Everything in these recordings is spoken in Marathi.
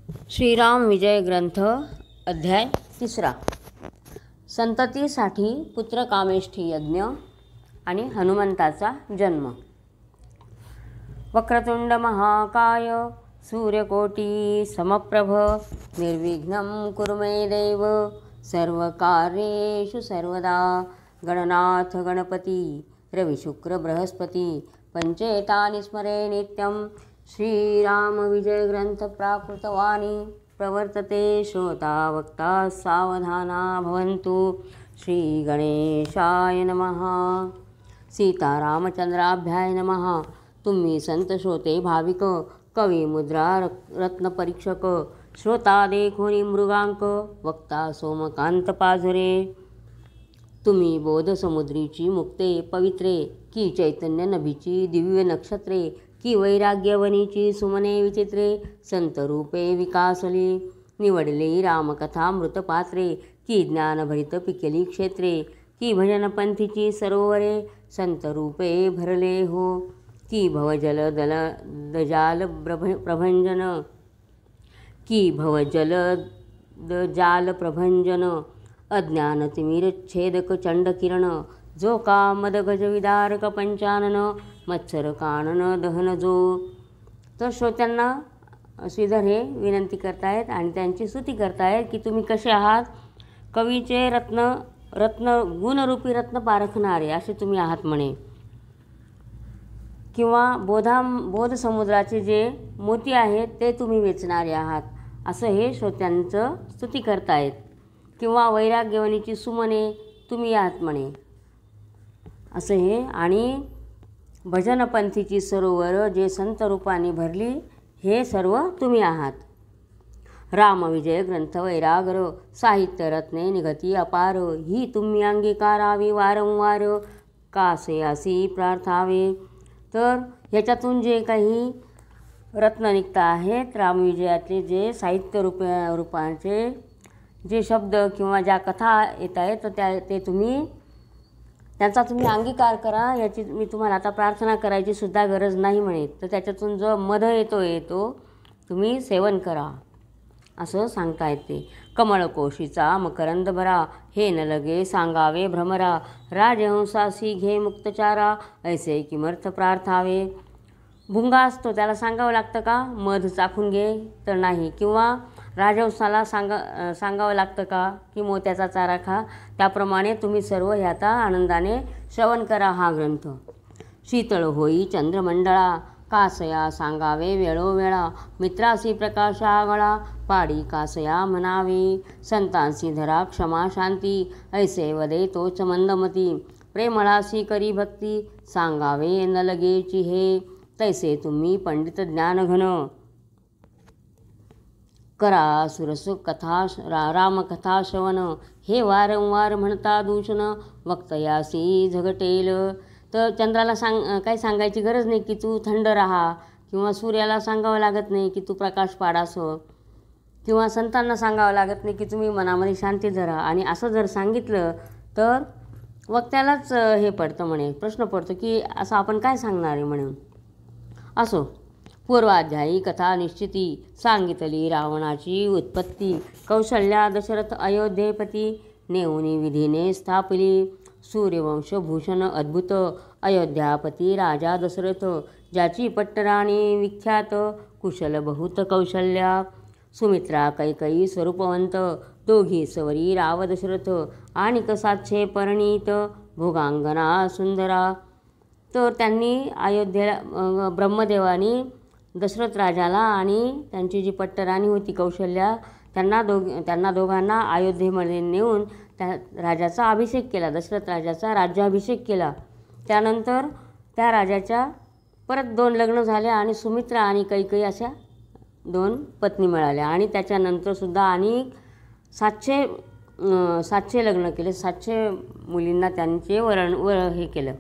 श्रीराम विजय ग्रंथ अध्याय 3. संततीसाठी पुत्रकामेष्ठी यज्ञ आणि हनुमंताचा जन्म. वक्रतुंड महाकाय सूर्यकोटी समप्रभ निर्विघ्नं कुरु मे देव सर्वकार्येषु सर्वदा. गणनाथ गणपती रविशुक्र बृहस्पती पंचेतानि स्मरे नित्यं. श्रीराम विजय ग्रंथ प्राकृतवाणी प्रवर्तते श्रोता वक्ता सावधाना भवन्तु. श्री गणेशाय नमः. सीतारामचंद्राभ्याय नमः. तुम्ही संत श्रोते भाविक कवी मुद्रा रत्न परीक्षक श्रोता देखोनी मृगांक वक्ता सोमकांत पाझरे. तुम्ही बोध समुद्रीची मुक्ते पवित्रे की चैतन्य नभीची दिव्य नक्षत्रे की वैराग्यवनीची सुमने विचित्रे संत रूपे विकासली. निवडली रामकथा मृतपात्रे की ज्ञानभरित पिकेली क्षेत्रे की भजनपंथीची सरोवरे संत रूपे भरले हो. की भवजल दजाल प्रभंजन की भवजल दजाल प्रभंजन अज्ञानतिमिरच्छेदक चंडकिरण जो का मदगज विदारक पंचानन मत्सर कानन दहन जो. तर श्रोत्यांना श्रीधर हे विनंती करतायत आणि त्यांची स्तुती करतायत की तुम्ही कसे आहात. कवीचे रत्न गुणरूपी रत्न पारखणारे असे तुम्ही आहात म्हणे. किंवा बोध समुद्राचे जे मोती आहेत ते तुम्ही वेचणारे आहात असं हे श्रोत्यांचं स्तुती करतायत. किंवा वैराग्यवनीची सुमने तुम्ही आहात म्हणे असं हे. आणि भजनपंथीची सरोवर जे संत रूपाने भरली हे सर्व तुम्ही आहात. राम विजय ग्रंथ वैरागर साहित्य रत्ने निगती अपार ही तुम्ही अंगीकारावी वारंवार कासयासी प्रार्थावे. तर ह्याच्यातून जे काही रत्न निघत आहेत रामविजयातले जे साहित्य रूपांचे जे शब्द किंवा ज्या कथा येत आहेत तर त्यांचा तुम्ही अंगीकार करा. याची मी तुम्हाला आता प्रार्थना करायची सुद्धा गरज नाही म्हणे. तर त्याच्यातून जो मध येतो तुम्ही सेवन करा असं सांगता येते. कमळकोशीचा मकरंद भरा हे न लगे सांगावे भ्रमरा राजहंसासी घे मुक्तचारा ऐसे किमर्थ प्रार्थावे. भुंगा असतो त्याला सांगावं लागतं का मध चाखून घे तर नाही. किंवा राजहंसाला सांगावं लागतं का की मोत्याचा चारा खा. त्याप्रमाणे तुम्ही सर्व ह्याचा आनंदाने श्रवण करा हा ग्रंथ. शीतळ होई चंद्रमंडळा कासया सांगावे वेळोवेळा मित्रासी प्रकाशा गळा पाडी कासया म्हणावे संतांसी धरा क्षमा शांती ऐसे वदे तोच मंदमती प्रेमळासी करी भक्ती सांगावे न लगेची हे तैसे तुम्ही पंडित ज्ञानघन करा सुरस कथा रामकथा श्रवण हे वारंवार म्हणता दूषण वक्तयासी झगटेल. तर चंद्राला काही सांगायची गरज नाही की तू थंड राहा. किंवा सूर्याला सांगावं लागत नाही की तू प्रकाश पाडासो. किंवा संतांना सांगावं लागत नाही की तुम्ही मनामध्ये शांती धरा. आणि असं जर सांगितलं तर वक्त्यालाच हे पडतं म्हणे प्रश्न पडतो की असं आपण काय सांगणार आहे म्हणून. असो पूर्वाध्यायी कथा निश्चिती सांगितली रावणाची उत्पत्ती कौशल्या दशरथ अयोध्येपती नेऊनी विधीने स्थापली सूर्यवंशभूषण अद्भुत अयोध्यापती राजा दशरथ ज्याची पट्टराणी विख्यात कुशल बहुत कौशल्या सुमित्रा कैकयी स्वरूपवंत दोघी सवरी राव दशरथ आणि कसाच्छे परिणीत भोगांगना सुंदरा. तर त्यांनी अयोध्येला ब्रह्मदेवानी दशरथ राजाला आणि त्यांची जी पट्टराणी होती कौशल्या त्यांना दोघांना अयोध्येमध्ये नेऊन त्या राजाचा अभिषेक केला. दशरथ राजाचा राज्याभिषेक केला. त्यानंतर त्या राजाच्या परत 2 लग्न झाल्या आणि सुमित्रा आणि कैकेयी अशा 2 पत्नी मिळाल्या. आणि त्याच्यानंतरसुद्धा आणि 700 लग्न केले. 700 मुलींना त्यांचे हे केलं.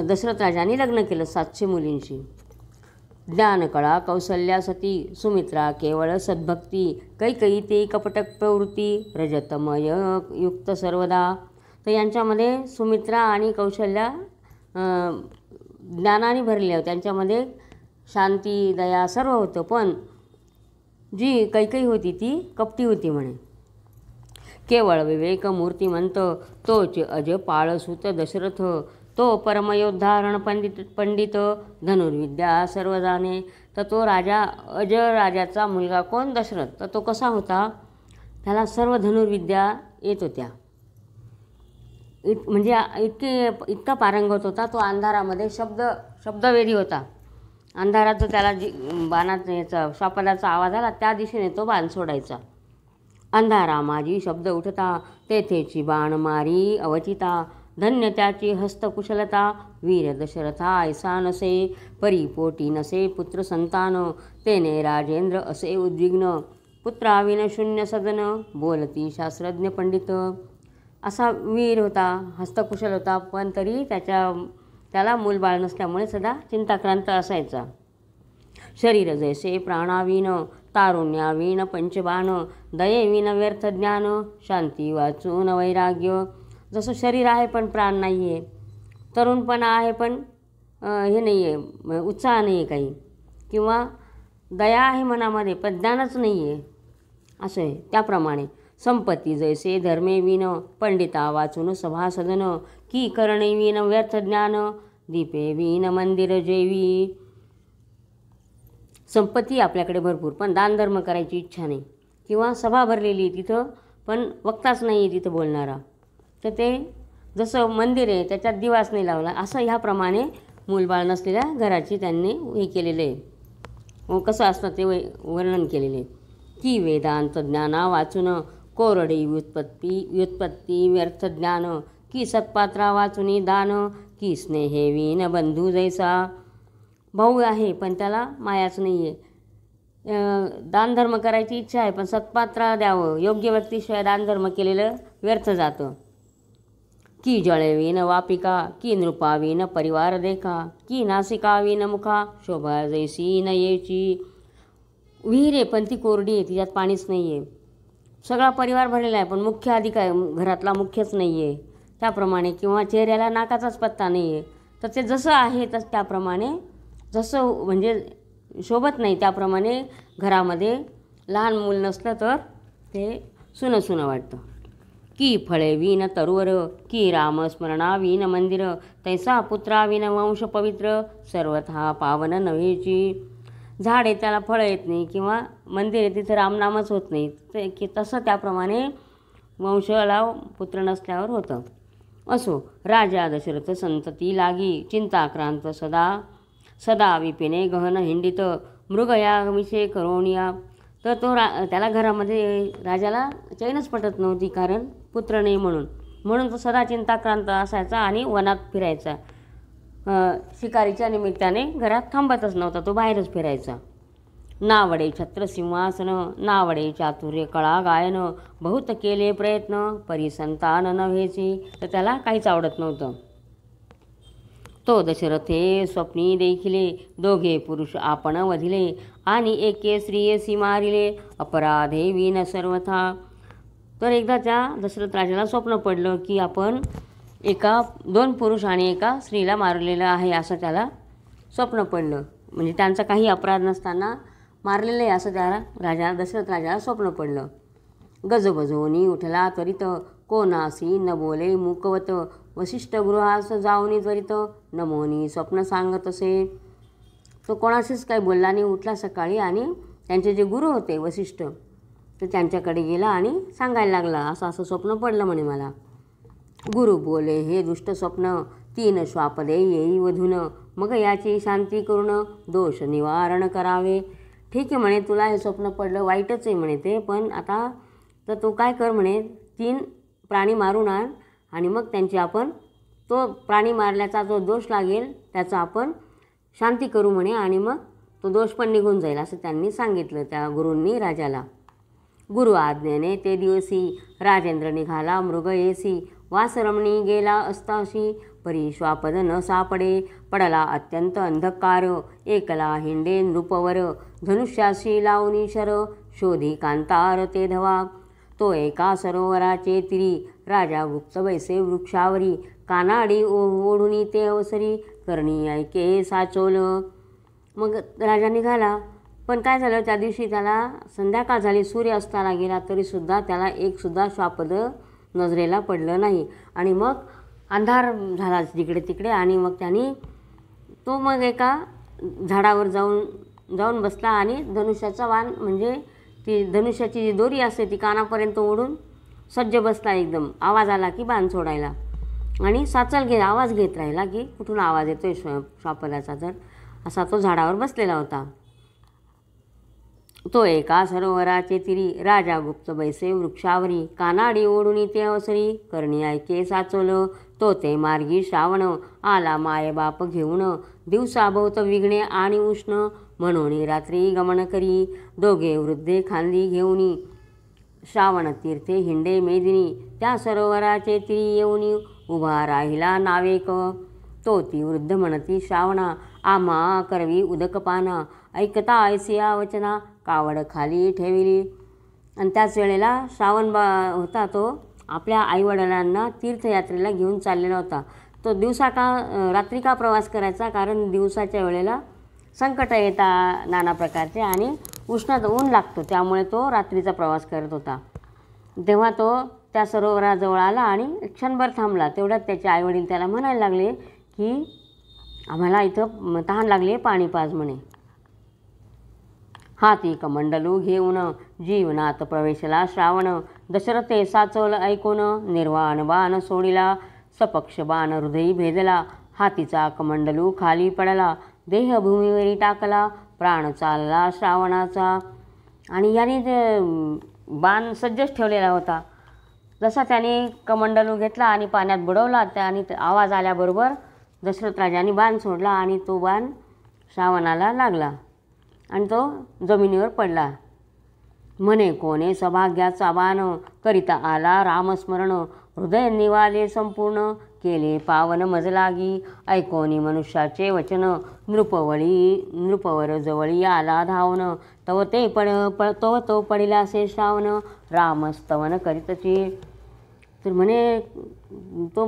दशरथ राजाने लग्न केलं 700 मुलींशी. ज्ञानकळा कौशल्या सती सुमित्रा केवळ सद्भक्ती कैकेयी ते कपटक प्रवृत्ती रजतमय युक्त सर्वदा. तर यांच्यामध्ये सुमित्रा आणि कौशल्या ज्ञानाने भरले. त्यांच्यामध्ये शांती दया सर्व होतं. पण जी कैकई होती ती कपटी होती म्हणे. केवळ विवेक मूर्तिमंत तोच अज पाळसुत दशरथ, तो परमयोद्धा रणपंडित धनुर्विद्या सर्व जाणे. तर तो राजा अज राजाचा मुलगा कोण? दशरथ. तर तो कसा होता? त्याला सर्व धनुर्विद्या येत होत्या. म्हणजे इतका पारंगत होता तो. अंधारामध्ये शब्दवेधी होता. अंधारात त्याला बाणाचा याचा श्वापदाचा आवाज आला त्या दिशेने तो बाण सोडायचा. अंधारा माझी शब्द उठता, तेथेची बाण मारी अवचिता. धन्य त्याची हस्तकुशलता, वीर दशरथा ऐसा नसे. परिपोटी नसे पुत्र संतान, तेने राजेंद्र असे उद्विग्न. पुत्राविन शून्य सदन, बोलती शास्त्रज्ञ पंडित. असा वीर होता, हस्तकुशल होता, पण तरी त्याला मूलबाळ नसल्यामुळे सदा चिंताक्रांत असायचा. शरीर जैसे प्राणाविन, तारुण्याविन पंचबाण. दयेविन व्यर्थ ज्ञान, शांती वाचून वैराग्य. जसं शरीर आहे पण प्राण नाही आहे, तरुणपणा आहे पण हे नाही आहे, उत्साह नाही आहे काही, किंवा दया आहे मनामध्ये पण ज्ञानच नाही आहे, असं आहे. त्याप्रमाणे संपत्ती जैसे धर्मे विन, पंडिता वाचून सभासदन. की करणे विन व्यर्थ ज्ञान, दीपे विन मंदिर जेवी. संपत्ती आपल्याकडे भरपूर पण दानधर्म करायची इच्छा नाही, किंवा सभा भरलेली तिथं पण वक्ताच नाही आहे तिथं बोलणारा. तर ते जसं मंदिर आहे त्याच्यात दिवास नाही लावला, असं ह्याप्रमाणे मूलबाळ नसलेल्या घराची त्यांनी हे केलेलं आहे. कसं असतं ते वर्णन केलेले आहे. की वेदांत ज्ञाना वाचून, कोरडी व्युत्पत्ती व्यर्थ ज्ञान. की सत्पात्रा वाचुनी दान, की स्नेहे विन बंधू जैसा. भाऊ आहे पण त्याला मायाच नाही आहे. दानधर्म करायची इच्छा आहे पण सत्पात्रा द्यावं, योग्य व्यक्तीशिवाय दानधर्म केलेलं व्यर्थ जातं. की जळेविन वापिका, की नृपाविन परिवार देखा. की नासिकाविन मुखा, शोभा जैसी नयेची. विहीर आहे पण ती कोरडी आहे, तिच्यात पाणीच नाही आहे. सगळा परिवार भरलेला आहे पण मुख्य अधिकार घरातला मुख्यच नाही आहे त्याप्रमाणे. किंवा चेहऱ्याला नाकाचाच पत्ता नाही आहे. तर ते जसं आहे त्याप्रमाणे, जसं म्हणजे शोभत नाही त्याप्रमाणे घरामध्ये लहान मूल नसलं तर ते सुनं वाटतं. की फळे विन तरुवर, की रामस्मरणाविन मंदिर. तैसा पुत्राविन वंश पवित्र, सर्वथा पावन नव्हेची. झाड आहे त्याला फळं येत नाही, किंवा मंदिर आहे तिथं रामनामच होत नाही, ते की तसं त्याप्रमाणे वंशाला पुत्र नसल्यावर होतं. असो राजा दशरथ संतती लागी, चिंताक्रांत सदा विपिने गहन हिंडित. मृगयामिषे करोनिया. तर त्याला घरामध्ये राजाला चैनच पटत नव्हती, कारण पुत्र नाही म्हणून तो सदा चिंताक्रांत असायचा आणि वनात फिरायचा. शिकारीच्या निमित्ताने घरात थांबतच नव्हता, तो बाहेरच फिरायचा. नावडे छत्रसिंहासन, नावडे चातुर्य कळा गायन. बहुत केले प्रयत्न, परिसंतान नव्हेची. तर त्याला काहीच आवडत नव्हतं. तो दशरथे स्वप्नी देखिले, दोघे पुरुष आपण वधिले. आणि एके स्त्रियेसी मारिले, अपराधे विन सर्वथा. तर एकदा त्या दशरथ राजाला स्वप्न पडलं की आपण 2 पुरुष आणि एका स्त्रीला मारलेलं आहे, असं त्याला स्वप्न पडलं. म्हणजे त्यांचा काही अपराध नसताना मारलेलं आहे असं त्याला दशरथ राजाला स्वप्न पडलं. गजबजोनी उठला त्वरित, कोणासी न बोले मूकवत. वसिष्ठ गृहास जाऊनी त्वरित, नमोनी स्वप्न सांगत असे. तो कोणाशीच काही बोलला नाही. उठला सकाळी आणि त्यांचे जे गुरु होते वसिष्ठ, तर त्यांच्याकडे गेला आणि सांगायला लागला, असं स्वप्न पडलं म्हणे मला. गुरु बोले, हे दुष्ट स्वप्न, 3 श्वापदे येई वधून. मग याची शांती करून दोष निवारण करावे. ठीक आहे म्हणे, तुला हे स्वप्न पडलं, वाईटच आहे म्हणे ते, पण आता तर तू काय कर म्हणे, 3 प्राणी मारून आण आणि मग त्यांची आपण तो प्राणी मारल्याचा जो दोष लागेल त्याचा आपण शांती करू म्हणे, आणि मग तो दोष पण निघून जाईल असं त्यांनी सांगितलं त्या गुरूंनी राजाला. गुरु आज्ञेने ते दिवसी, राजेंद्र निघाला मृग येसी. वासरमणी गेला असताशी, परी श्वापद न सापडे. पडला अत्यंत अंधकार, एकला हिंडे नृपवर. धनुष्याशी लावणी शर, शोधी कांतार ते धवा. तो एका सरोवराचे तिरी, राजा गुप्त बैसे वृक्षावरी. कानाडी ओढुनी ते अवसरी, करणी ऐके साचोल. मग राजा निघाला, पण काय झालं, त्या दिवशी त्याला संध्याकाळ झाली, सूर्य अस्ताला गेला, तरीसुद्धा त्याला एकसुद्धा श्वापद नजरेला पडलं नाही. आणि मग अंधार झाला जिकडे तिकडे. आणि मग तो मग एका झाडावर जाऊन बसला आणि धनुष्याचा वाण म्हणजे ती धनुष्याची जी दोरी असते ती कानापर्यंत ओढून सज्ज बसला एकदम. आवाज आला की बाण सोडायला आणि आवाज घेत राहिला की कुठून आवाज येतोय श्वापदाचा. तर असा तो झाडावर बसलेला होता. तो एका सरोवराचे तिरी राजा गुप्त बैसे वृक्षावरी. कानाडी ओढुनी ते अवसरी करणी ऐके साचोलं. तो ते मार्गी श्रावण आला माय बाप घेऊन. दिवसा बहुत विघ्ने आणि उष्ण म्हणून रात्री गमन करी. दोघे वृद्धे खांदी घेऊनी श्रावण तीर्थे हिंडे मेदिनी. त्या सरोवराचे तिरी येऊनी उभा राहिला नावेक. तो ती वृद्ध म्हणती श्रावणा आम्हा करवी उदकपाना. ऐकता ऐसिया वचना कावड खाली ठेविली. आणि त्याच वेळेला होता. तो आपल्या आईवडिलांना तीर्थयात्रेला घेऊन चाललेला होता. तो रात्री का प्रवास करायचा, कारण दिवसाच्या वेळेला संकट येतात नाना प्रकारचे आणि ऊन लागतो, त्यामुळे तो रात्रीचा प्रवास करत होता. तेव्हा तो त्या सरोवराजवळ आला आणि क्षणभर थांबला. तेवढ्यात त्याचे आईवडील त्याला म्हणायला लागले की आम्हाला इथं तहान लागली, पाणी पाज म्हणे. हाती कमंडलू घेऊन जीवनात प्रवेशला श्रावण. दशरथे साचवलं ऐकून निर्वाण बाण सोडिला. सपक्ष बाण हृदयी भेदला. हातीचा कमंडलू खाली पडला. देह भूमीवरी टाकला. प्राण चालला श्रावणाचा. आणि याने बाण सज्जच ठेवलेला होता. जसा त्याने कमंडलू घेतला आणि पाण्यात बुडवला, त्याने आवाज आल्याबरोबर दशरथ राजाने बाण सोडला आणि तो बाण श्रावणाला लागला आणि तो जमिनीवर पडला. म्हणे कोणे सभाग्याचा बाण करिता आला रामस्मरण. हृदय निवाले संपूर्ण केले पावन मजलागी. ऐकोनी मनुष्याचे वचन नृपवर जवळी आला धावण. तव तो पडिलासे श्रावण रामस्तवन करीतचे. तर म्हणे तो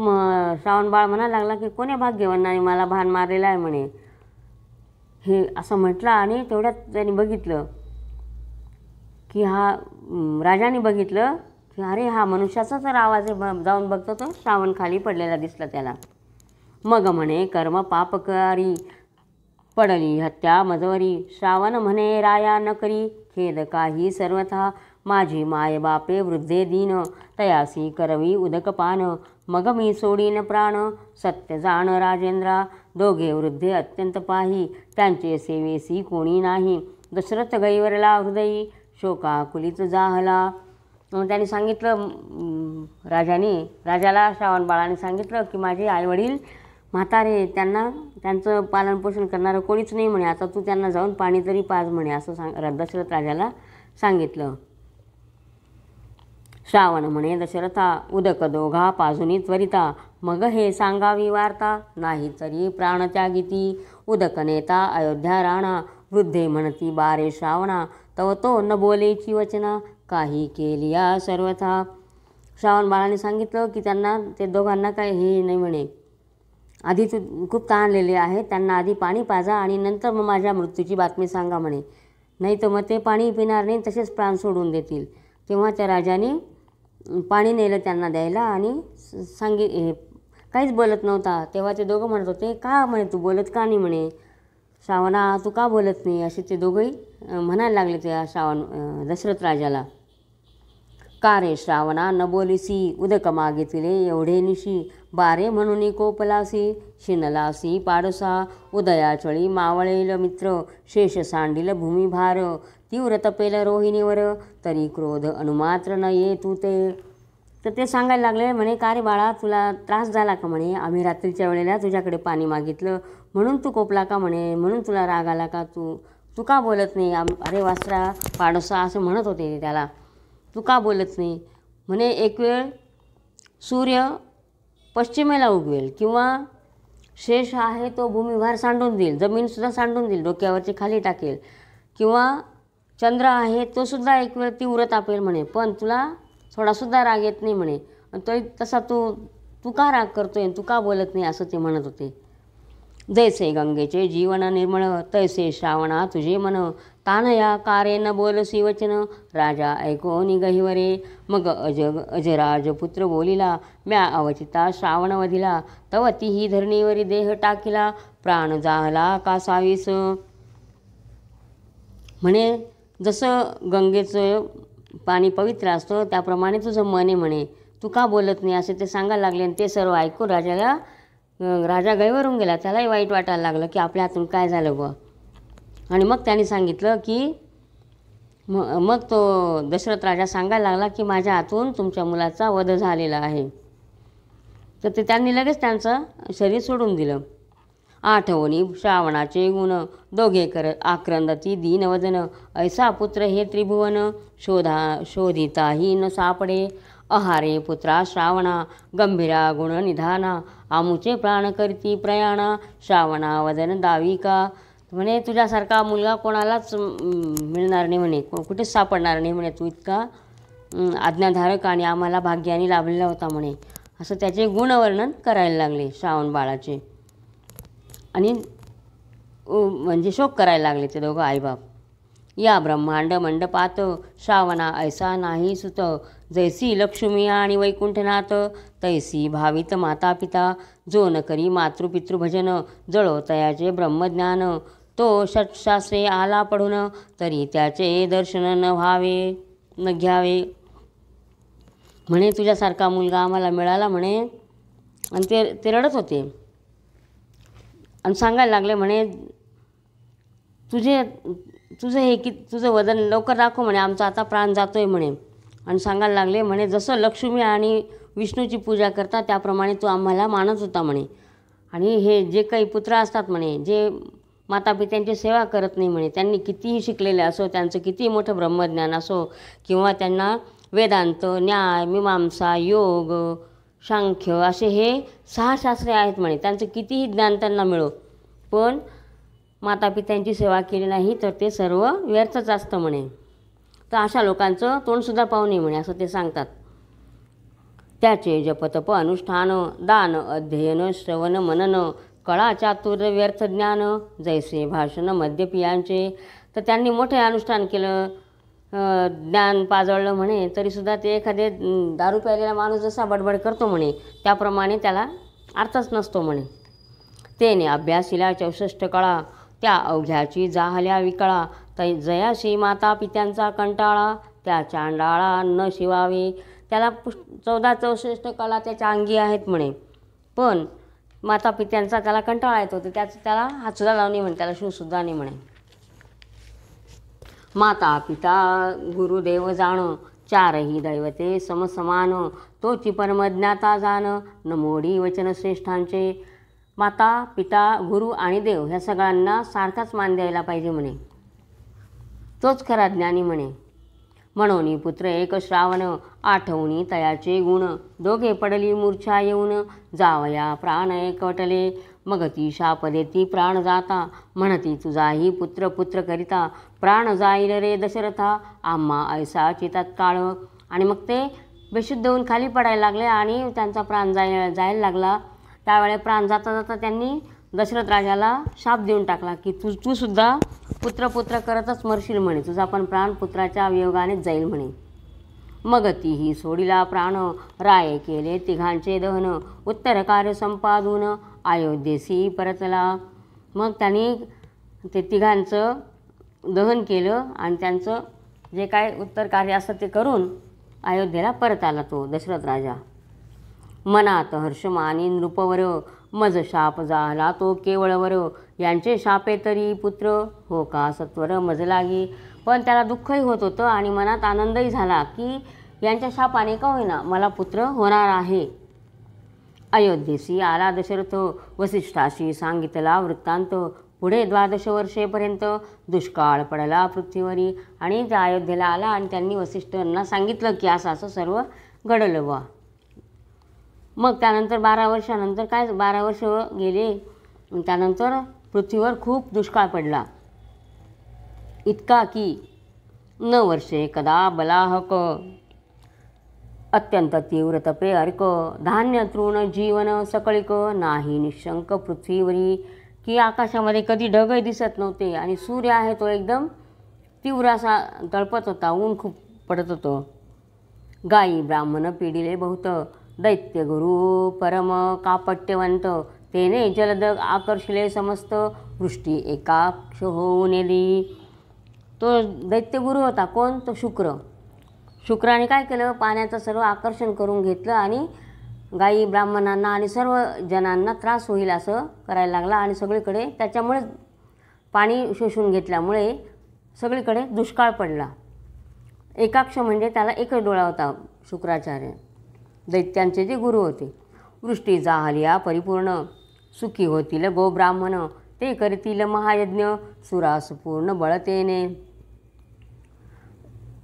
श्रावण बाळ म्हणायला लागला की कोणी भाग्यवानाने मला भान मारलेला आहे म्हणे, हे असं म्हटलं. आणि तेवढ्यात त्यांनी बघितलं की राजाने बघितलं की अरे हा मनुष्याचा तर आवाज आहे. जाऊन बघतो तो श्रावण खाली पडलेला दिसला त्याला. मग म्हणे कर्म पापकारी पडली हत्या मजवरी. श्रावण म्हणे राया न करी खेद काही सर्वथा. माझी माय बापे वृद्धे दीन तयासी करवी उदकपान. मग मी सोडीन प्राण सत्य जाण राजेंद्रा. दोघे वृद्धे अत्यंत पाही त्यांचे सेवेसी कोणी नाही. दशरथ गैवरला हृदयी शोकाकुलित जाहला. त्यांनी सांगितलं राजाला श्रावण बाळाने सांगितलं की माझे आईवडील म्हातारे, त्यांचं पालनपोषण करणारं कोणीच नाही म्हणे. आता तू त्यांना जाऊन पाणी तरी पाज म्हणे, असं दशरथ राजाला सांगितलं. श्रावण म्हणे दशरथा उदक दोघा पाजुनी त्वरिता. मग हे सांगावी वार्ता नाही तरी प्राणत्यागिती. उदक नेता अयोध्या राणा वृद्धे म्हणती बारे श्रावणा. तव तो न बोलेची वचना काही केलिया सर्वथा. श्रावण बाळाने सांगितलं की ते दोघांना काय हे नाही म्हणे, आधी तू खूप ताणलेले आहे, त्यांना आधी पाणी पाजा आणि नंतर मग माझ्या मृत्यूची बातमी सांगा म्हणे, नाही तर मग ते पाणी पिणार नाही, तसेच प्राण सोडून देतील. तेव्हा त्या राजाने पाणी नेलं त्यांना द्यायला आणि काहीच बोलत नव्हता. तेव्हा ते दोघं म्हणत होते का म्हणे तू बोलत का नाही म्हणे, श्रावणा तू का बोलत नाही, असे ते दोघंही म्हणायला लागले त्या दशरथ राजाला. का रे श्रावणा न बोलिसी उदक मागितले एवढे निशी. बारे म्हणून कोपलासी शिनलासी पाडसा. उदयाचळी मावळेल मित्र शेष सांडील भूमिभार. तीव्र तपेल रोहिणीवर तरी क्रोध अनुमात्र न ये तू ते. तर ते सांगायला लागले म्हणे का रे बाळा तुला त्रास झाला का म्हणे, आम्ही रात्रीच्या वेळेला तुझ्याकडे पाणी मागितलं म्हणून तू कोपला का म्हणे, म्हणून तुला राग आला का, तू का बोलत नाही, अरे वासरा पाडसा असं म्हणत होते त्याला, तू का बोलत नाही म्हणे. एक वेळ सूर्य पश्चिमेला उगवेल किंवा शेष आहे तो भूमिभार सांडून देईल, जमीनसुद्धा सांडून देईल, डोक्यावरची खाली टाकेल, किंवा चंद्र आहे तो सुद्धा एक वेळ तीव्र तापेल म्हणे, पण तुला थोडासुद्धा राग येत नाही म्हणे, तरी तसा तू का राग करतोय, तू का बोलत नाही, असं ते म्हणत होते. जैसे गंगेचे जीवन निर्मळ तैसे श्रावणा तुझे मन. तानया कारेन बोलसी वचन, राजा ऐकोनी गहिवरे. मग अजराज पुत्र बोलिला, म्या अवचिता श्रावणवधिला, तव तीही धरणीवरी देह टाकिला, प्राण जाहला कासावीस. म्हणे जसं गंगेचं पाणी पवित्र असतं त्याप्रमाणे तुझं मन आहे म्हणे, तू का बोलत नाही असे ते सांगायला लागले. आणि ते सर्व ऐकून राजा गैवरून गेला. त्यालाही वाईट वाटायला लागलं की आपल्या हातून काय झालं बुवा. आणि मग त्यांनी सांगितलं की मग तो दशरथ राजा सांगायला लागला की माझ्या हातून तुमच्या मुलाचा वध झालेला आहे. तर ते त्यांनी लगेच त्यांचं शरीर सोडून दिलं. आठवणी श्रावणाचे गुण, दोघे आक्रंदती दीनवदन, ऐसा पुत्र हे त्रिभुवन, शोधिताही न सापडे, अहारे पुत्रा श्रावणा, गंभीरा गुण निधाना, आमुचे प्राण करती प्रयाणा, श्रावणा वदन दाविका. म्हणे तुझ्यासारखा मुलगा कोणालाच मिळणार नाही म्हणे, कुठेच सापडणार नाही म्हणे, तू इतका आज्ञाधारक आणि आम्हाला भाग्याने लाभलेला होता म्हणे. असं त्याचे गुणवर्णन करायला लागले श्रावण बाळाचे. आणि म्हणजे शोक करायला लागले ते दोघं आईबाप. या ब्रह्मांड मंडपात श्रावणा ऐसा नाही सुत, जैसी लक्ष्मी आणि वैकुंठनाथ, तैसी भावित माता पिता, जो न करी मातृपितृभजन, जळो तयाचे ब्रह्मज्ञान, तो षटशास्त्रे आला पढून, तरी त्याचे दर्शन न घ्यावे. म्हणे तुझ्यासारखा मुलगा आम्हाला मिळाला म्हणे. आणि ते रडत होते आणि सांगायला लागले म्हणे तुझं वदन लवकर दाखव म्हणे, आमचा आता प्राण जातोय म्हणे. आणि सांगायला लागले म्हणे जसं लक्ष्मी आणि विष्णूची पूजा करतात त्याप्रमाणे तू आम्हाला मानत होता म्हणे. आणि हे जे काही पुत्र असतात म्हणे, जे मातापित्यांची सेवा करत नाही म्हणे, त्यांनी कितीही शिकलेले असो, त्यांचं कितीही मोठं ब्रह्मज्ञान असो, किंवा त्यांना वेदांत, न्याय, मीमांसा, योग, सांख्य असे हे 6 शास्त्रे आहेत म्हणे, त्यांचं कितीही ज्ञान त्यांना मिळो, पण मातापित्यांची सेवा केली नाही तर ते सर्व व्यर्थच असतं म्हणे. तर अशा लोकांचं तोंडसुद्धा पाहू नये म्हणे, असं ते सांगतात. त्याचे जपतप अनुष्ठान, दान अध्ययन श्रवण मनन, कळा चातुर्य व्यर्थ ज्ञान, जैसे भाषण मद्यपियांचे. तर त्यांनी मोठे अनुष्ठान केलं, ज्ञान पाजळलं म्हणे, तरीसुद्धा ते एखादे दारू प्यायलेला माणूस जसा बडबड करतो म्हणे त्याप्रमाणे त्याला अर्थच नसतो म्हणे. तेने अभ्यासीला 64 कळा, त्या अवघ्याची जाहल्या विकळा, जयाशी माता पित्यांचा कंटाळा, त्या चांडाळा न शिवावे. त्याला 14-64 कला त्याच्या अंगी आहेत म्हणे, पण मातापित्यांचा त्याला कंटाळा येतो, तर त्याला हातसुद्धा लावणे म्हणे, त्याला शिवसुद्धा नाही म्हणे. माता पिता गुरुदेव जाण, चारही दैवते समसमान, तोची परमज्ञाता जाण, न मोडी वचन श्रेष्ठांचे. माता पिता गुरु आणि देव ह्या सगळ्यांना सारखाच मान द्यायला पाहिजे म्हणे, तोच खरा ज्ञानी म्हणे. म्हणून पुत्र एक श्रावण, आठवणी तयाचे गुण, दोघे पडली मूर्छा येऊन, जावया प्राण एकवटले, मग ती शाप देती प्राण जाता, म्हणती तुझाही पुत्र पुत्र करिता, प्राण जाईल रे दशरथा, आम्हा ऐसा चितत्काळ. आणि मग ते बेशुद्ध होऊन खाली पडायला लागले आणि त्यांचा प्राण जायला लागला. त्यावेळे प्राण जाता जाता त्यांनी दशरथ राजाला शाप देऊन टाकला की तू सुद्धा पुत्र पुत्र करतच मरशील म्हणे, तुझा पण प्राण पुत्राच्या वियोगानेच जाईल म्हणे. मग तीही सोडिला प्राण, राये केले तिघांचे दहन, उत्तर कार्य संपादून, अयोध्येसी परतला. मग त्यांनी ते तिघांचं दहन केलं आणि त्यांचं जे काय उत्तर कार्य असतं ते करून अयोध्येला परत आला तो दशरथ राजा. मनात हर्षमानी नृपवर, मज शाप झाला तो केवळवर, यांचे शापे तरी पुत्र हो का सत्वर मज लागी. पण त्याला दुःखही होत होतं आणि मनात आनंदही झाला की यांच्या शापाने का होईना मला पुत्र होणार आहे. अयोध्येसी आला दशरथ, वसिष्ठाशी सांगितला वृत्तांत, पुढे 12 वर्षेपर्यंत दुष्काळ पडला पृथ्वीवरी. आणि त्या अयोध्येला आला आणि त्यांनी वसिष्ठांना सांगितलं की असं असं सर्व घडलं बा. मग त्यानंतर 12 वर्षानंतर काय 12 वर्ष गेले, त्यानंतर पृथ्वीवर खूप दुष्काळ पडला, इतका की 9 वर्षे कदा बलाहक, अत्यंत तीव्र तपे अर्क, धान्य तृण जीवन सकळिक, नाही निशंक पृथ्वीवरी. की आकाशामध्ये कधी ढगही दिसत नव्हते आणि सूर्य आहे तो एकदम तीव्र असा तळपत होता, ऊन खूप पडत होतं. गायी ब्राह्मण पिढीले बहुत, दैत्य गुरु परम कापट्यवंत, तेने जलद आकर्षले समस्त, वृष्टी एकाक्ष होऊन दी. तो दैत्यगुरु होता. कोण? तो शुक्राने काय केलं, पाण्याचं सर्व आकर्षण करून घेतलं आणि गायी ब्राह्मणांना आणि सर्व जनांना त्रास होईल असं करायला लागला. आणि सगळीकडे त्याच्यामुळे पाणी शोषून घेतल्यामुळे सगळीकडे दुष्काळ पडला. एकाक्ष म्हणजे त्याला एकच डोळा होता. शुक्राचार्य दैत्यांचे जे गुरु होते. वृष्टी जाहलिया परिपूर्ण, सुखी होतील गो ब्राह्मण, ते करतील महायज्ञ, सुरास पूर्ण बळतेने.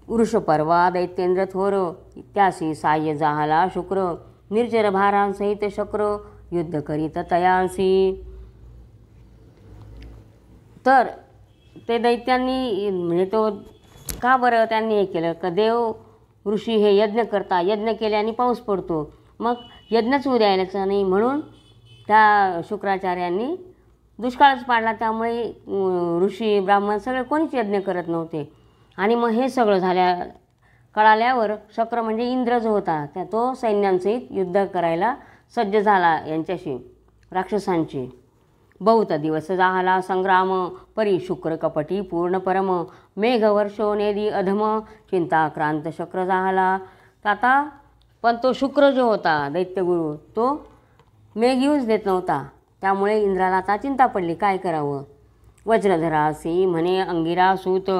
वृषपर्वा दैत्येंद्र थोर, त्यासी साह्य जाहला शुक्र, निर्जर भारांसहित शक्र, युद्ध करीत तयांसी. तर ते दैत्यांनी म्हणजे तो का बरं त्यांनी हे केलं का, देव ऋषी हे यज्ञ करता, यज्ञ केल्याने पाऊस पडतो, मग यज्ञच होऊ द्यायचा नाही म्हणून त्या शुक्राचार्यांनी दुष्काळच पाडला. त्यामुळे ऋषी ब्राह्मण सगळे कोणीच यज्ञ करत नव्हते. आणि मग हे सगळं कळाल्यावर शक्र म्हणजे इंद्र जो होता तो सैन्यांसहित युद्ध करायला सज्ज झाला यांच्याशी, राक्षसांची. बहुत दिवस जाहला संग्राम, परी शुक्र कपटी पूर्ण परम, मेघ वर्षो नेदी अधम, चिंताक्रांत शक्र जाहला. आता पण तो शुक्र जो होता दैत्यगुरु तो मेघ येऊच देत नव्हता. त्यामुळे इंद्राला आता चिंता पडली, काय करावं. वज्रधरासी म्हणे अंगिरा सूत,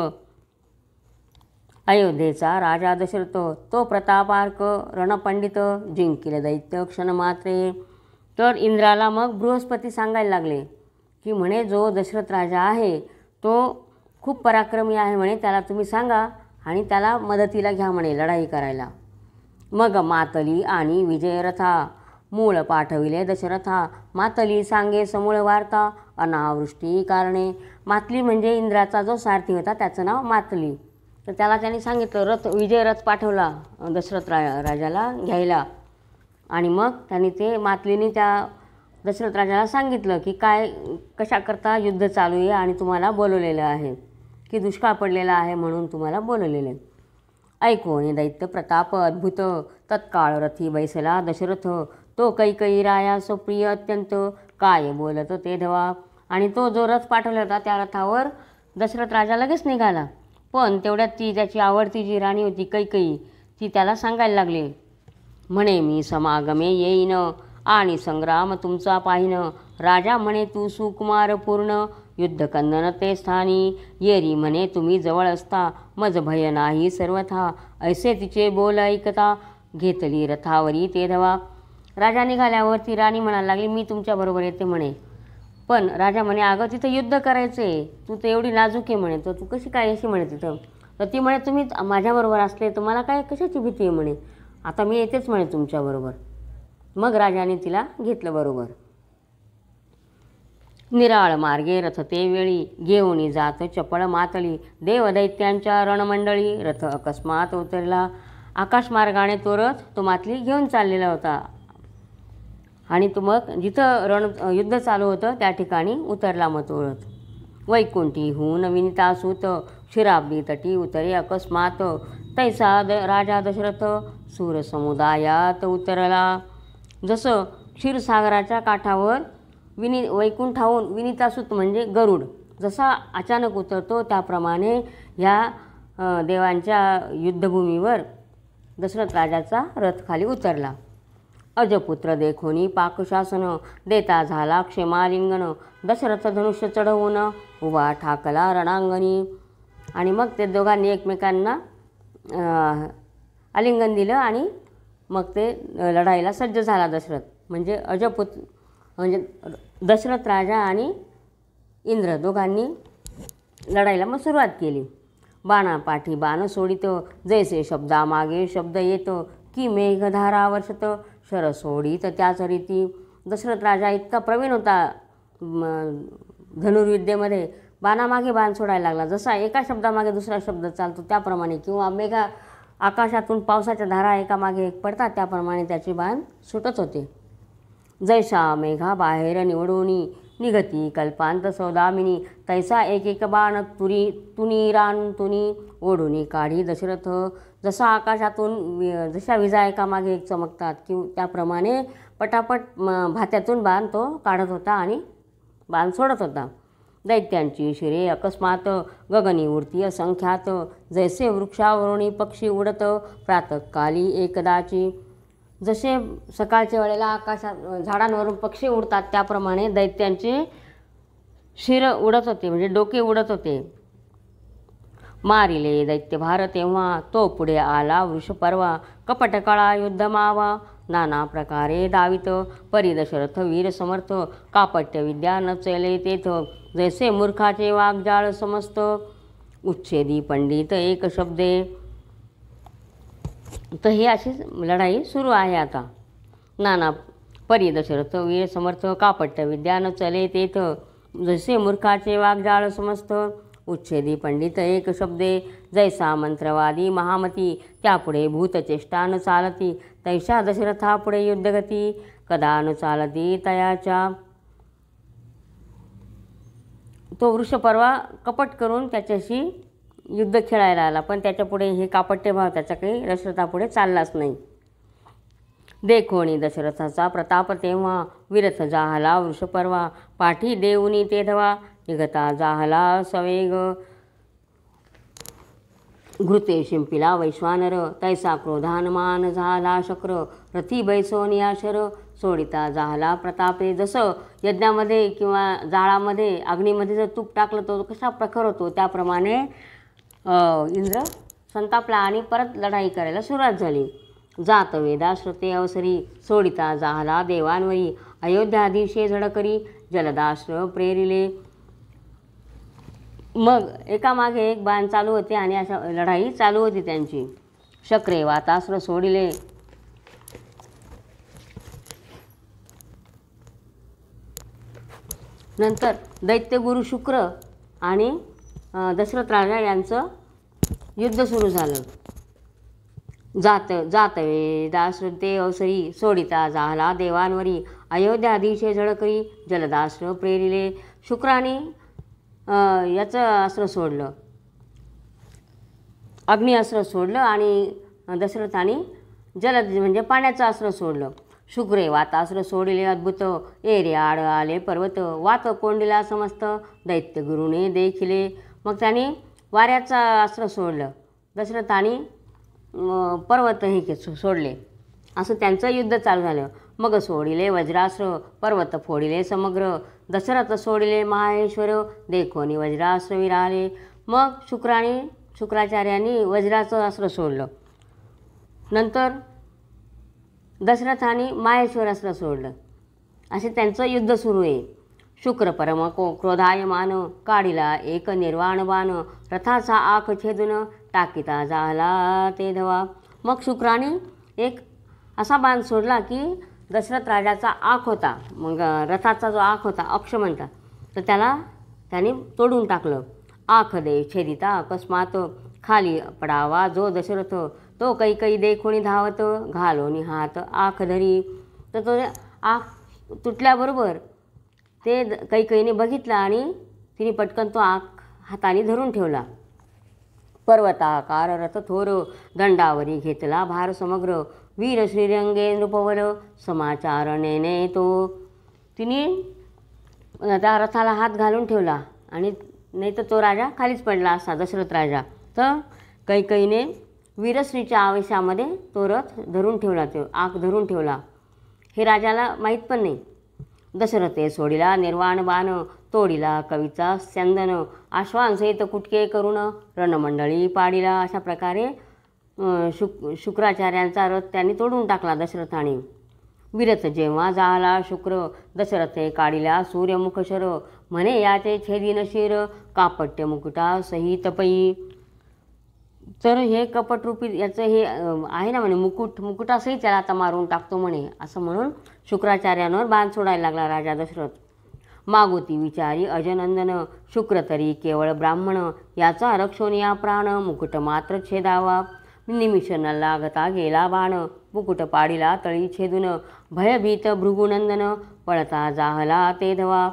अयोध्येचा राजा दशरथ, तो प्रतापार्क रणपंडित, जिंकिले दैत्य क्षणमात्रे. तर इंद्राला मग बृहस्पती सांगायला लागले की म्हणे जो दशरथ राजा आहे तो खूप पराक्रमी आहे म्हणे, त्याला तुम्ही सांगा आणि त्याला मदतीला घ्या म्हणे लढाई करायला. मग मातली आणि विजयरथा, मूळ पाठविले दशरथा, मातली सांगे समूळ वार्ता, अनावृष्टी कारणे. मातली म्हणजे इंद्राचा जो सारथी होता त्याचं नाव मातली. तर त्याला त्यांनी सांगितलं, विजयरथ पाठवला दशरथ राजाला घ्यायला. आणि मग त्यांनी ते मातलीने त्या दशरथ राजाला सांगितलं की कशाकरता युद्ध चालू आहे आणि तुम्हाला बोलवलेलं आहे, की दुष्काळ पडलेला आहे म्हणून तुम्हाला बोलवलेलं आहे. ऐकोनी दैत्य प्रताप अद्भुत, तत्काळ रथी बैसला दशरथ, तो कैकई रायास प्रिय अत्यंत, काय बोलत ते धवा. आणि तो जो रथ पाठवला होता त्या रथावर दशरथ राजा लगेच निघाला. पण तेवढ्यात ती त्याची आवडती जी राणी होती कैकई, ती त्याला सांगायला लागली, म्हणे मी समागमे येईन आणि संग्राम तुमचा पाहिन. राजा म्हणे तू सुकुमार पूर्ण, युद्ध कंदन ते स्थानी, येरी म्हणे तुम्ही जवळ असता, मज भय नाही सर्वथा. ऐसे तिचे बोल ऐकता, घेतली रथावरी ते धवा. राजा निघाल्यावर ती राणी म्हणायला लागली, मी तुमच्याबरोबर येते म्हणे. पण राजा म्हणे, अगं तिथं युद्ध करायचं आहे, तू तर एवढी नाजूक आहे म्हणे, तर तू कशी काय अशी म्हणे तिथं. तर ती म्हणे, तुम्ही माझ्याबरोबर असले तर मला काय कशाची भीती आहे म्हणे, आता मी येतेच म्हणे तुमच्याबरोबर. मग राजाने तिला घेतलं बरोबर. निराळ मार्गे रथ ते वेळी, घेऊन जात चपळ मातळी, देवदैत्यांच्या रणमंडळी, रथ अकस्मात उतरला. आकाशमार्गाने तो रथ तो मातली घेऊन चाललेला होता आणि तो मग जिथं युद्ध चालू होतं त्या ठिकाणी उतरला मग तो रथ. वैकुंठीहून विनितासूत, क्षीराब्दी तटी उतरे अकस्मात, तैसा राजा दशरथ सूरसमुदायात उतरला. जसं क्षीरसागराच्या काठावर वैकुंठाहून विनितासूत म्हणजे गरुड जसा अचानक उतरतो, त्याप्रमाणे ह्या देवांच्या युद्धभूमीवर दशरथ राजाचा रथ खाली उतरला. अजपुत्र देखोनी पाकशासन, देता झाला क्षेमालिंगन, दशरथ धनुष्य चढवून उभा ठाकला रणांगणी. आणि मग ते दोघांनी एकमेकांना आलिंगन दिलं आणि मग ते लढाईला सज्ज झाला दशरथ. म्हणजे म्हणजे दशरथ राजा आणि इंद्र दोघांनी लढाईला मग सुरुवात केली. बाणापाठी बाण सोडित, जैसे शब्दामागे शब्द येतो, की मेघधारा वर्षत, शर सोडित त्याच रीती. दशरथ राजा इतका प्रवीण होता धनुर्विद्येमध्ये, बाणामागे बाण सोडायला लागला. जसा एका शब्दामागे दुसरा शब्द चालतो त्याप्रमाणे, किंवा आकाशातून पावसाच्या धारा एकामागे एक पडतात त्याप्रमाणे त्याचे बाण सुटत होते. जैसा मेघा बाहेर निवडून, निगती कल्पांत सौदामिनी तैसा एक एक बाण तुनी रान तुनी ओढुनी काढी दशरथ. जसा आकाशातून जशा विजा एकामागे एक चमकतात त्याप्रमाणे पटापट भात्यातून बाण तो काढत होता आणि बाण सोडत होता. दैत्यांची शिरे अकस्मात गगनी उडती असंख्यात जैसे वृक्षावरुणी पक्षी उडत प्रातःकाली एकदाची. जसे सकाळच्या वेळेला आकाशात झाडांवरून पक्षी उडतात त्याप्रमाणे दैत्यांचे शिर उडत होते, म्हणजे डोके उडत होते. मारिले दैत्यभार तेव्हा तो पुढे आला वृषपर्वा कपटकळा युद्धमावा नाना प्रकारे दावित परी दशरथ वीर समर्थ कापट्य विद्या नचले तेथ जैसे मूर्खाचे वाग्जाळ समस्त उच्छेदी पंडित एक शब्दे. तर ही अशी लढाई सुरू आहे आता. नाना परी दशरथ वीर समर्थ कापट्य विद्या नचले तेथ जैसे मूर्खाचे वाग्जाळ समस्त उच्छेदी पंडित एक शब्दे. जैसा मंत्रवादी महामती त्यापुढे भूतचेष्टा न चालती तैशा दशरथापुढे युद्धगती कदा न चालती तयाच्या. तो वृषपर्वा कपट करून त्याच्याशी युद्ध खेळायला आला, पण त्याच्यापुढे हे कापट्यभाव त्याचा काही दशरथापुढे चाललाच नाही. देखोणी दशरथाचा प्रताप तेव्हा विरथ जाहला वृषपर्वा पाठी देऊनी तेधवा निघता जाहला सवेग. घृते शिंपिला वैश्वानर तैसा क्रोधानमान झाला शक्र रथी बैसोनिया शर सोडिता जाहला प्रतापे. जसं यज्ञामध्ये किंवा जाळामध्ये अग्नीमध्ये जर तूप टाकलं तो कसा प्रखर होतो त्याप्रमाणे इंद्र संतापला आणि परत लढाई करायला सुरुवात झाली. जात वेदा श्रुते अवसरी सोडिता जाहला देवांवरी अयोध्याधीशे झडकरी जलदाश्र प्रेरिले. मग एकामागे एक बाण चालू होते आणि अशा लढाई चालू होती त्यांची. शक्रे वातास्त्र सोडिले नंतर दैत्यगुरु शुक्र आणि दशरथ राजा यांचं युद्ध सुरू झालं. जातवे दाश्रुते अवसरी सोडिता जाहला देवांवरी अयोध्याधीशे झळकरी जलदाश्र प्रेरिले. शुक्राने याचं अस्त्र सोडलं, अग्नी अस्त्र सोडलं आणि दशरथाने जलद म्हणजे पाण्याचं अस्त्र सोडलं. शुक्रे वातास्त्र सोडिले अद्भुत एरे आड आले पर्वत वात कोंडिला समस्त दैत्यगुरुने देखिले. मग त्याने वाऱ्याचं अस्त्र सोडलं, दशरथाने पर्वत हे सोडले. असं त्यांचं युद्ध चालू झालं. मग सोडिले वज्रास्त्र पर्वत फोडिले समग्र दशरथ सोडिले माहेश्वर देखोनी वज्रास्त्र विराले. मग शुक्राचार्यांनी वज्राचं अस्त्र सोडलं. नंतर दशरथाने माहेश्वर अस्त्र सोडलं. असे त्यांचं युद्ध सुरू आहे. शुक्र परम क्रोधायमान काढिला एक निर्वाण बाण रथाचा आख छेदून टाकीता झाला ते धवा. मग शुक्राने एक असा बाण सोडला की दशरथ राजाचा आख होता, मग रथाचा जो आख होता अक्ष म्हणतात, तर त्याला त्याने तोडून टाकलं. आख दे छेदिता अकस्मात खाली पडावा जो दशरथ तो कैकई देखोणी धावत घालोनी हात आख धरी. तर तो आख तुटल्याबरोबर ते कैकईने बघितलं आणि तिने पटकन तो आख हाताने धरून ठेवला. पर्वताकार रथ थोर दंडावरी घेतला भार समग्र वीर श्रीरंगे नृपवर समाचार नेने तो. तिने त्या रथाला हात घालून ठेवला आणि नाही तर तो राजा खालीच पडला असता दशरथ राजा. तर कैकईने वीरश्रीच्या आवेशामध्ये तो रथ धरून ठेवला, तो आख धरून ठेवला. हे राजाला माहीत पण नाही. दशरथे सोडिला निर्वाण बाण तोडिला कवीचा स्यंदन आश्वांसहित कुटके करून रणमंडळी पाडिला. अशा प्रकारे शुक्राचार्यांचा रथ त्यांनी तोडून टाकला दशरथाने. विरथ जेव्हा जाहला शुक्र दशरथे काढिला सूर्यमुख शर म्हणे याचे छेदीन शिर कापट्य मुकुटा सहित पै. तर हे कपटरूपी याचं हे आहे ना म्हणे मुकुटासही त्याला आता मारून टाकतो म्हणे, असं म्हणून शुक्राचार्यांवर बाण सोडायला लागला राजा दशरथ. मागुती विचारी अजनंदन शुक्र तरी केवळ ब्राह्मण याचा रक्षोनिया प्राण मुकुट मात्र छेदावा. निमिष न लागता गेला बाण मुकुट पाडिला तळी छेदून भयभीत भृगुनंदन पळता जाहला ते धवा.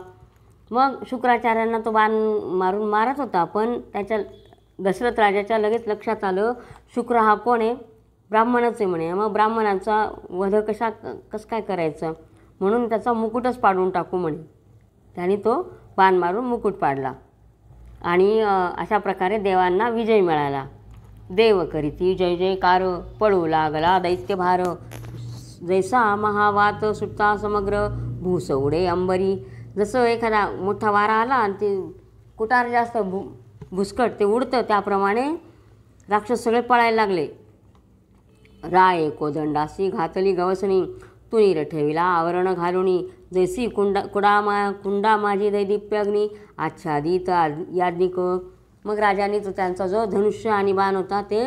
मग शुक्राचार्यांना तो बाण मारून मारत होता, पण त्याच्या दशरथ राजाच्या लगेच लक्षात आलं शुक्र हा कोण आहे, ब्राह्मणच आहे म्हणे. मग ब्राह्मणाचा वध कसं काय करायचं, म्हणून त्याचा मुकुटच पाडून टाकू म्हणे. त्याने तो बाण मारून मुकुट पाडला आणि अशा प्रकारे देवांना विजय मिळाला. देव करीती जय जयकार, पळू लागला दैत्यभार, जैसा महावात सुटता समग्र, भूस उडे अंबरी. जसं एखादा मोठा वारा आला आणि ते कुटार जास्त भुसकट ते उडतं, त्याप्रमाणे राक्षस सगळे पळायला लागले. राये कोदंडासी घातली गवसणी, तुनीर ठेविला आवरण घालुनी, जैसी कुंडा माझी दैदिप्य अग्नी, आच्छादित याज्ञिक. मग राजाने तो त्यांचा जो धनुष्य आणि बाण होता ते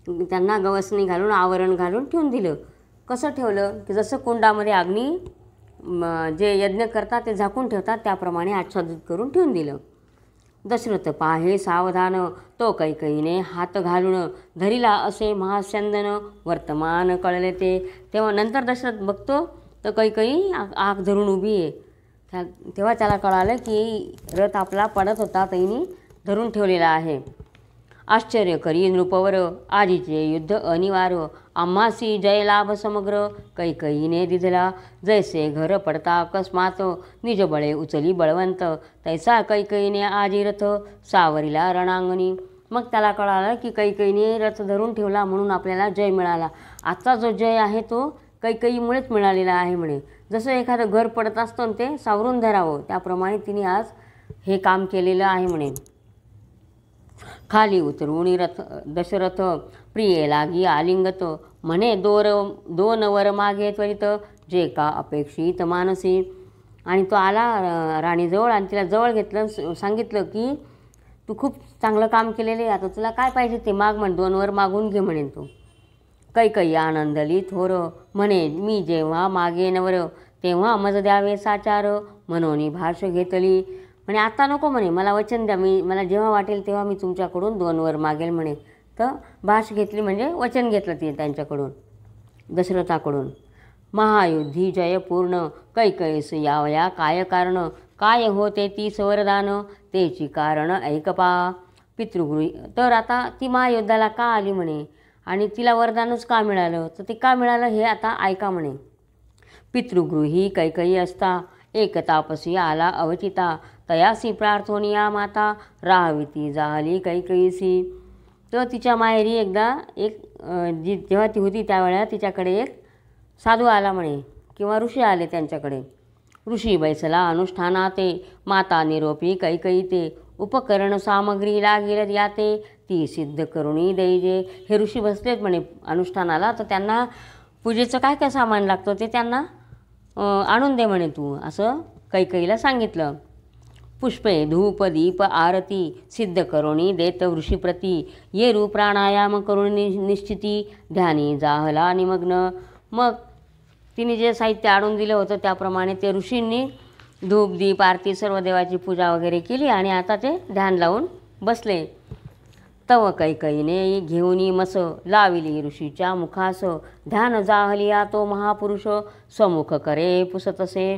त्यांना गवसणी घालून आवरण घालून ठेवून दिलं. कसं ठेवलं की जसं कुंडामध्ये अग्नी जे यज्ञ करतात ते झाकून ठेवतात त्याप्रमाणे आच्छादित करून ठेवून दिलं. दशरथ पाहे सावधान, तो कैकईने हात घालून, धरिला असे महास्यंदन, वर्तमान कळले ते. तेव्हा नंतर दशरथ बघतो तर कैकई आग धरून उभी आहे. तेव्हा त्याला कळालं की रथ आपला पडत होता तैनी धरून ठेवलेला आहे. आश्चर्य करी नृपवर, आजीचे युद्ध अनिवार्य, आम्हासी जय लाभ समग्र, कैकईने दिधला जैसे घर पडता अकस्मात, निज बळे उचली बळवंत, तैसा कैकईने आजी रथ सावरीला रणांगणी. मग त्याला कळालं की कैकईने रथ धरून ठेवला म्हणून आपल्याला जय मिळाला. आजचा जो जय आहे तो कैकईमुळेच मिळालेला आहे म्हणे. जसं एखादं घर पडत असतं ते सावरून धरावं, त्याप्रमाणे तिने आज हे काम केलेलं आहे म्हणे. खाली उतरून रथ दशरथ, प्रिये लागी आलिंगत, म्हणे दोन वर मागे त्वरित, जे का अपेक्षित मानसी. आणि तो आला राणीजवळ आणि तिला जवळ घेतलं, सांगितलं की तू खूप चांगलं काम केलेलं आहे, आता तुला काय पाहिजे ते माग म्हण, 2 वर मागून घे म्हणे. तो कैकई आनंदली थोर, म्हणे मी जेव्हा मागे नवर, तेव्हा मज द्यावे साचार, मनोनी भाष घेतली. म्हणे आता नको म्हणे, मला वचन द्या, मला जेव्हा वाटेल तेव्हा मी तुमच्याकडून 2 वर मागेल म्हणे. तर भाष घेतली म्हणजे वचन घेतलं ते त्यांच्याकडून, दशरथाकडून. महायुद्धी जय पूर्ण, कैकईस यावया काय कारण, काय होते ती वरदान, तेची कारण ऐकपा. पितृगृही, तर आता ती महायुद्धाला का आली म्हणे आणि तिला वरदानच का मिळालं, तर ते का मिळालं हे आता ऐका म्हणे. पितृगृही कैकई असता, एक तापसी आला अवचिता, तयासी प्रार्थोनिया माता, राहाविती जाहली कैकईसी. तर तिच्या माहेरी एकदा जेव्हा ती होती त्यावेळेला तिच्याकडे एक साधू आला म्हणे, किंवा ऋषी आले त्यांच्याकडे. ऋषी बैसला अनुष्ठानाते, माता निरोपी कैकई ते, उपकरण सामग्री लागेल याते, ती सिद्ध करुणी दैजे. हे ऋषी बसलेत म्हणे अनुष्ठानाला, तर त्यांना पूजेचं काय काय सामान लागतं ते त्यांना आणून दे म्हणे तू, असं कैकईला सांगितलं. पुष्पे धूप दीप आरती, सिद्ध करुणी देत ऋषीप्रती, ये रू प्राणायाम करुणी निश्चिती, ध्यानी जाहला निमग्न. मग तिने जे साहित्य आणून दिलं होतं त्याप्रमाणे ते ऋषींनी धूप दीप आरती सर्व देवाची पूजा वगैरे केली आणि आता ते ध्यान लावून बसले. तव कैकईने घेऊनी मस, लाविली ऋषीच्या मुखास, ध्यान जाहलिया तो महापुरुष, स्वमुख करे पुसतसे.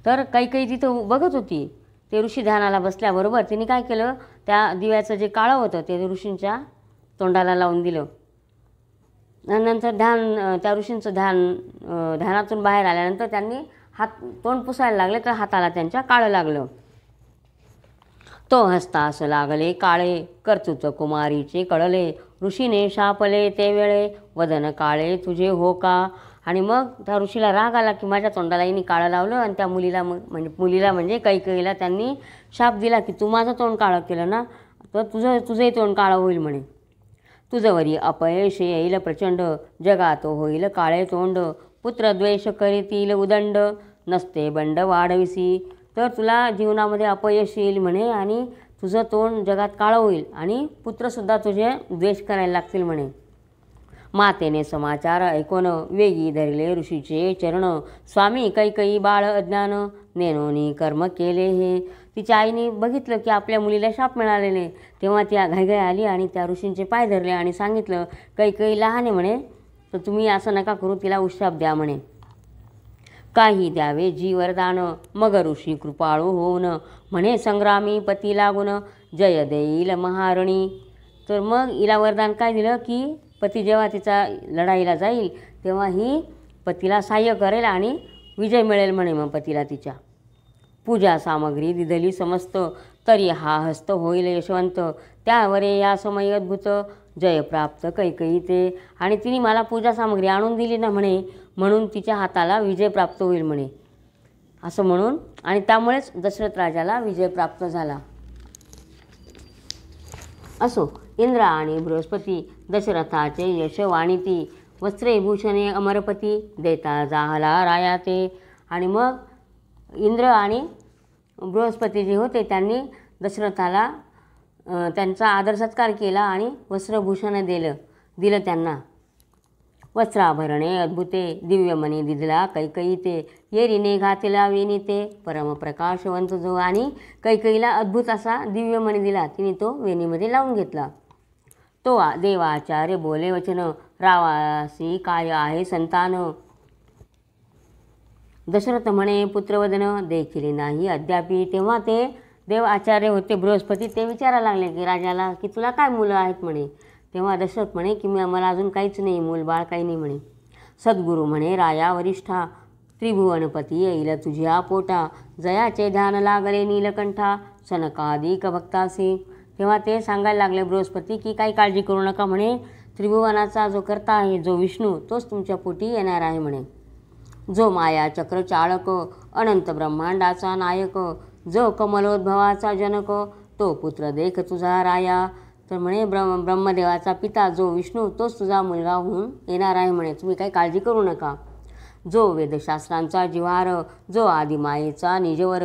तर कैकई तिथं बघत होती, ते ऋषी ध्यानाला बसल्याबरोबर तिने काय केलं, त्या दिव्याचं जे काळं होतं ते ऋषींच्या तोंडाला लावून दिलं. नंतर त्या ऋषींचं ध्यानातून बाहेर आल्यानंतर त्यांनी तोंड पुसायला लागले, तर हाताला त्यांच्या काळं लागलं. तो हस्तास लागले काळे, कर्तृत्व कुमारीचे कळले, ऋषीने शापले ते वेळे, वदन काळे तुझे हो का. आणि मग त्या ऋषीला राग आला की माझ्या तोंडाला हिने काळं लावलं, आणि त्या मुलीला म्हणजे कैकईला त्यांनी शाप दिला की तू माझं तोंड काळं केलं ना, तर तुझंही तोंड काळं होईल म्हणे. तुझवरी अपयश येईल प्रचंड, जगात होईल काळे तोंड, पुत्रद्वेष करीतील उदंड, नसते बंड वाढविसी. तर तुला जीवनामध्ये अपयश येईल म्हणे आणि तुझं तोंड जगात काळं होईल आणि पुत्रसुद्धा तुझे द्वेष करायला लागतील म्हणे. मातेने समाचार ऐकून, वेगी धरले ऋषीचे चरण, स्वामी कैकई बाळ अज्ञान, नेनोनी कर्म केले हे. तिच्या आईने बघितलं की आपल्या मुलीला शाप मिळालेले, तेव्हा ती घाईघाई आली आणि त्या ऋषींचे पाय धरले आणि सांगितलं कैकई लहान आहे म्हणे, तर तुम्ही असं नका करू, तिला उशाप द्या म्हणे. काही द्यावे जी वरदान, मग ऋषी कृपाळू होऊन, म्हणे संग्रामी पती लागून, जय देईल महारणी. तर मग हिला वरदान काय दिलं की पती जेव्हा तिचा लढाईला जाईल तेव्हा ही पतीला सहाय्य करेल आणि विजय मिळेल म्हणे मग पतीला तिच्या. पूजा सामग्री दिधली समस्त, तरी हा हस्त होईल यशवंत. त्यावरे या समय अद्भुत, जय प्राप्त कैकयी ते. आणि तिने मला पूजा सामग्री आणून दिली ना म्हणे, म्हणून तिच्या हाताला विजय प्राप्त होईल म्हणे. असं म्हणून आणि त्यामुळेच दशरथ राजाला विजय प्राप्त झाला. असो इंद्र आणि बृहस्पती दशरथाचे यश वाणिती, वस्त्रे भूषणे अमरपती, देता जाहला राया ते. आणि मग इंद्र आणि बृहस्पती जे होते त्यांनी दशरथाला त्यांचा आदर सत्कार केला आणि वस्त्रभूषण दिलं त्यांना. वस्त्राभरणे अद्भुते, दिव्यमणी दिदला कैकयी ते. येरीने घातला वेणी ते, परमप्रकाशवंत जो. आणि कैकईला अद्भुत असा दिव्यमणी दिला, तिने तो वेणीमध्ये लावून घेतला. तो देवाचार्य बोले वचन, रावासी काय आहे संतान. दशरथ म्हणे पुत्रवदन, देखील नाही अद्यापी. तेव्हा ते देव आचार्य होते बृहस्पती, ते विचारायला लागले की राजाला की तुला काय मुलं आहेत म्हणे. तेव्हा दशरथ म्हणे की मला अजून काहीच नाही, मूल बाळ काही नाही म्हणे. सद्गुरू म्हणे राया वरिष्ठा, त्रिभुवनपती येईल तुझ्या पोटा, जयाचे ध्यान लागले नीलकंठा, सनकादिक भक्तासी. तेव्हा ते सांगायला लागले बृहस्पती की काही काळजी करू नका म्हणे, त्रिभुवनाचा जो करता आहे जो विष्णू तोच तुमच्या पोटी येणार आहे म्हणे. जो माया चक्र चाळक, अनंत ब्रह्मांडाचा नायक, जो कमलोद्भवाचा जनक, तो पुत्र देख तुझा राया. तर म्हणे ब्रह्मदेवाचा पिता जो विष्णू तोच तुझा मुलगा होऊन येणार आहे म्हणे, तुम्ही काही काळजी करू नका. जो वेदशास्त्रांचा जिव्हार, जो आदिमायेचा निजवर,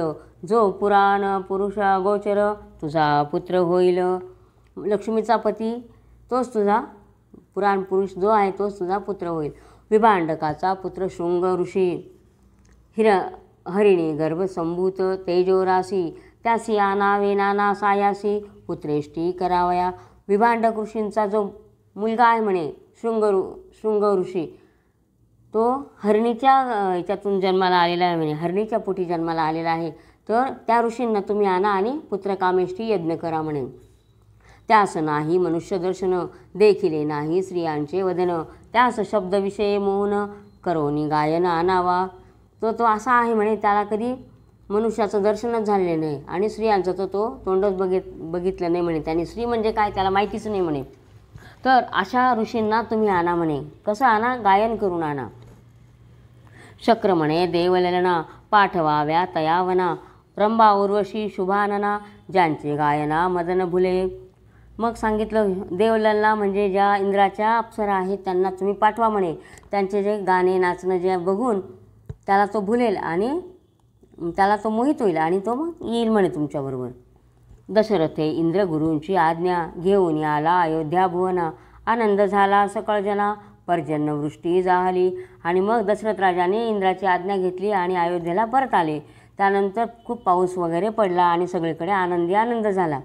जो पुराण पुरुष गोचर, तुझा पुत्र होईल. लक्ष्मीचा पती तोच तुझा पुराण पुरुष जो आहे तोच तुझा पुत्र होईल. विभांडकाचा पुत्र शृंग ऋषी, हरिणी गर्भसंभूत तेजोरासी, त्यासी आनावे नाना सायासी, पुत्रेष्टी करावया. विभांडक ऋषींचा जो मुलगा आहे म्हणे शृंग ऋषी, तो हरणीच्या याच्यातून जन्माला आलेला आहे म्हणे, हरणीच्या पोटी जन्माला आलेला आहे. तर त्या ऋषींना तुम्ही आणा आणि पुत्रकामेष्टी यज्ञ करा म्हणे. त्यास नाही मनुष्य दर्शन, देखिले नाही स्त्रियांचे वदन, त्यास शब्दविषय मोहन, करोनी गायन आणावा. तो असा आहे म्हणे, त्याला कधी मनुष्याचं दर्शनच झालेलं नाही आणि स्त्रियांचं तो तोंडच बघितलं नाही म्हणे. त्याने स्त्री म्हणजे काय त्याला माहितीच नाही म्हणे. तर अशा ऋषींना तुम्ही आणा म्हणे. कसं आणा? गायन करून आणा. शक्र म्हणे देवललना, पाठवाव्या तयावना, रंभा उर्वशी शुभानना, ज्यांचे गायना मदन भुले. मग सांगितलं देवललना म्हणजे ज्या इंद्राच्या अप्सरा आहेत त्यांना तुम्ही पाठवा म्हणे. त्यांचे जे गाणे नाचणं जे बघून त्याला तो भुलेल आणि त्याला तो मोहित होईल आणि तो मग येईल म्हणे तुमच्याबरोबर. दशरथे इंद्र गुरूंची आज्ञा, घेऊन आला अयोध्या भुवना, आनंद झाला सकळ जना, पर्जन्यवृष्टी जाहली. आणि मग दशरथ राजाने इंद्राची आज्ञा घेतली आणि अयोध्येला परत आले. त्यानंतर खूप पाऊस वगैरे पडला आणि सगळीकडे आनंद झाला.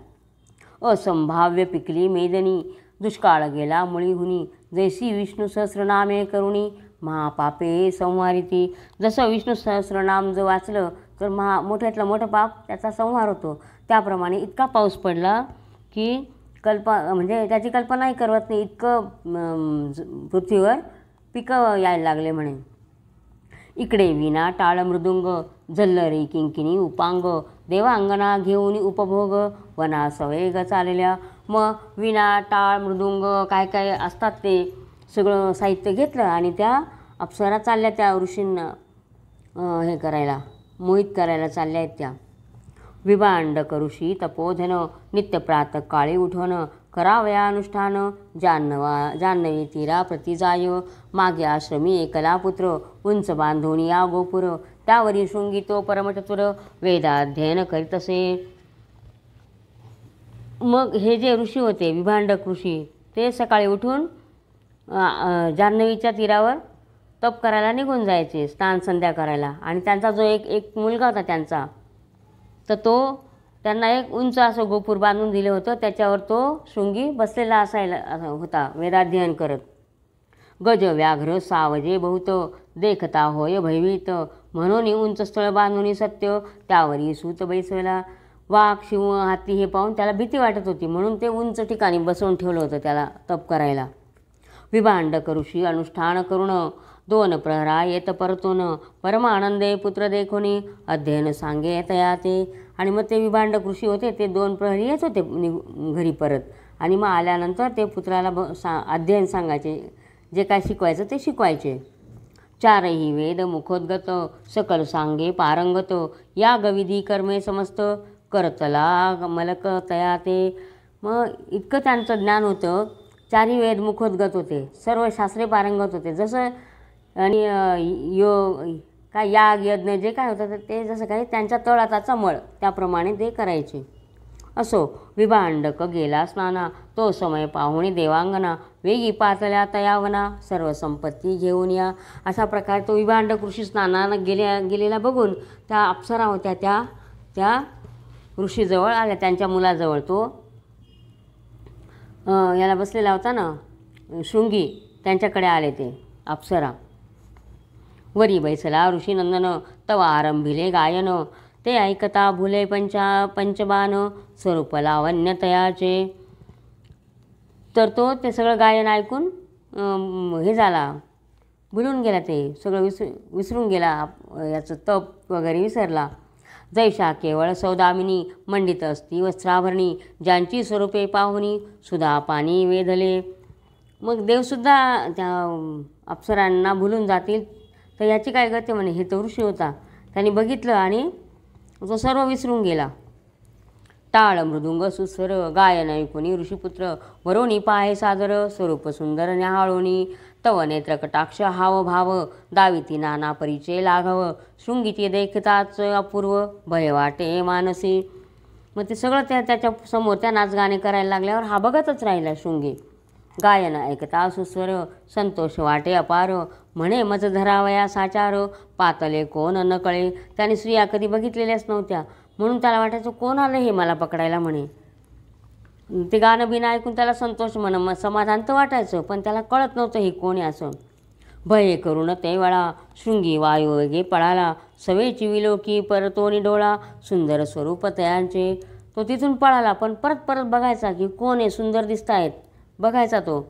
असंभाव्य पिकली मेदनी, दुष्काळ गेला मुळीहुनी, जैसी विष्णू सहस्रनामे करुणी, महापापे संहारिती. जसं विष्णू सहस्रनाम जर वाचलं तर मोठ्यातलं मोठं पाप त्याचा संहार होतो, त्याप्रमाणे इतका पाऊस पडला की म्हणजे त्याची कल्पनाही करत नाही, इतकं पृथ्वीवर पिकं यायला लागले म्हणे. इकडे विना टाळ मृदुंग, झल्लरी किंकिणी उपांग, देवांगना घेऊन उपभोग, वना सवेग चालल्या. मग विना टाळ मृदुंग काय काय असतात ते सगळं साहित्य घेतलं आणि त्या अप्सरा चालल्या त्या ऋषींना हे करायला, मोहित करायला चालल्या आहेत त्या. विभांडक ऋषी तपोधन, नित्य प्रातःकाळी उठवण, करावया अनुष्ठान, जान्हवी तीरा प्रतिजाय, मागे आश्रमी एकला पुत्र, उंच बांधोनिया गोपुर, त्यावरी शृंगी तो परमचतुर, वेदाध्ययन करीत असे. मग हे जे ऋषी होते विभांडक ऋषी ते सकाळी उठून जान्हवीच्या तीरावर तप करायला निघून जायचे, स्नान संध्या करायला. आणि त्यांचा जो एक मुलगा होता त्यांचा, तर तो त्यांना एक उंच असं गोपूर बांधून दिलं होतं, त्याच्यावर तो शृंगी बसलेला असायला होता वेदाध्ययन करत. गज व्याघ्र सावजे बहुत, देखता होय भयभीत, म्हणून उंच स्थळ बांधून सत्य, त्यावरी सूत बैसवला. वाघ शिव हाती हे पाहून त्याला भीती वाटत होती, म्हणून ते उंच ठिकाणी बसवून ठेवलं होतं त्याला तप करायला. विभांडक ऋषी अनुष्ठान करून, दोन प्रहरा येत परतून, परमानंदे पुत्र देखोनी, अध्ययन सांगे तया ते. आणि मग ते विभांडक ऋषी होते, ते 2 प्रहरी येत होते घरी परत, आणि मग आल्यानंतर ते पुत्राला अध्ययन सांगायचे, जे काय शिकवायचं ते शिकवायचे. चारही वेद मुखोद्गत, सकल सांगे पारंगत, या गविधी कर्मे समस्त, करतला मलक तया ते. मग इतकं त्यांचं ज्ञान होतं, 4ही वेद मुखोद्गत होते, सर्व शास्त्रे पारंगत होते. जसं आणि काय याग यज्ञ जे काय होतं ते जसं काही त्यांच्या तळहाताचा मळ त्याप्रमाणे ते करायचे. असो विभांडक गेला स्नाना, तो समय पाहुणे देवांगना, वेगी पातल्या तयावना, सर्व संपत्ती घेऊन या. अशा प्रकारे तो विभांडक ऋषी स्नानाला गेलेला बघून त्या अप्सरा होत्या, त्या ऋषीजवळ आल्या, त्यांच्या मुलाजवळ. तो याला बसलेला होता ना शृंगी, त्यांच्याकडे आले ते अप्सरा. वरी बैसला ऋषीनंदन, तवा आरंभिले गायन, ते ऐकता भुले पंचबान, स्वरूप लावण्य तयाचे. तर तो ते सगळं गायन ऐकून हे झाला, भुलून गेला, ते सगळं विसरून गेला, याचं तप वगैरे विसरला. जैशा केवळ सौदामिनी, मंडित असती वस्त्राभरणी, ज्यांची स्वरूपे पाहुनी, सुधा पाणी वेधले. मग देवसुद्धा त्या अप्सरांना भुलून जातील, तर याची काय गती म्हणे. हे तो ऋषी होता, त्यांनी बघितलं आणि तो सर्व विसरून गेला. टाळ मृदुंग सुस्वर, गायन ऐकुनी ऋषीपुत्र, वरोणी पाहे सादर, स्वरूप सुंदर न्याहाळोनी, तव नेत्र कटाक्ष हाव भाव, दाविती नाना परिचय लाघव, शृंगीची देखताच अपूर्व, भय वाटे मानसी. मग ते सगळं त्याच्या समोर त्या नाचगाणे करायला लागल्यावर हा बघतच राहिला शृंगी. गायन ऐकता सुस्वर, संतोष वाटे अपार, म्हणे मज धरावया साचार, पातले कोण न कळे. त्याने स्त्रिया कधी बघितलेल्याच नव्हत्या, म्हणून त्याला वाटायचं कोण आलं हे मला पकडायला म्हणे. ते गाणं बिणं ऐकून त्याला संतोष समाधान तर वाटायचं, पण त्याला कळत नव्हतं हे कोण आहे असं. भय करून ते वळा, शृंगी वायू वेगे पळाला, सवेची विलोकी परतोनी डोळा, सुंदर स्वरूप तयांचे. तो तिथून पळाला, पण परत परत बघायचा की कोण आहे, सुंदर दिसत आहेत, बघायचा तो.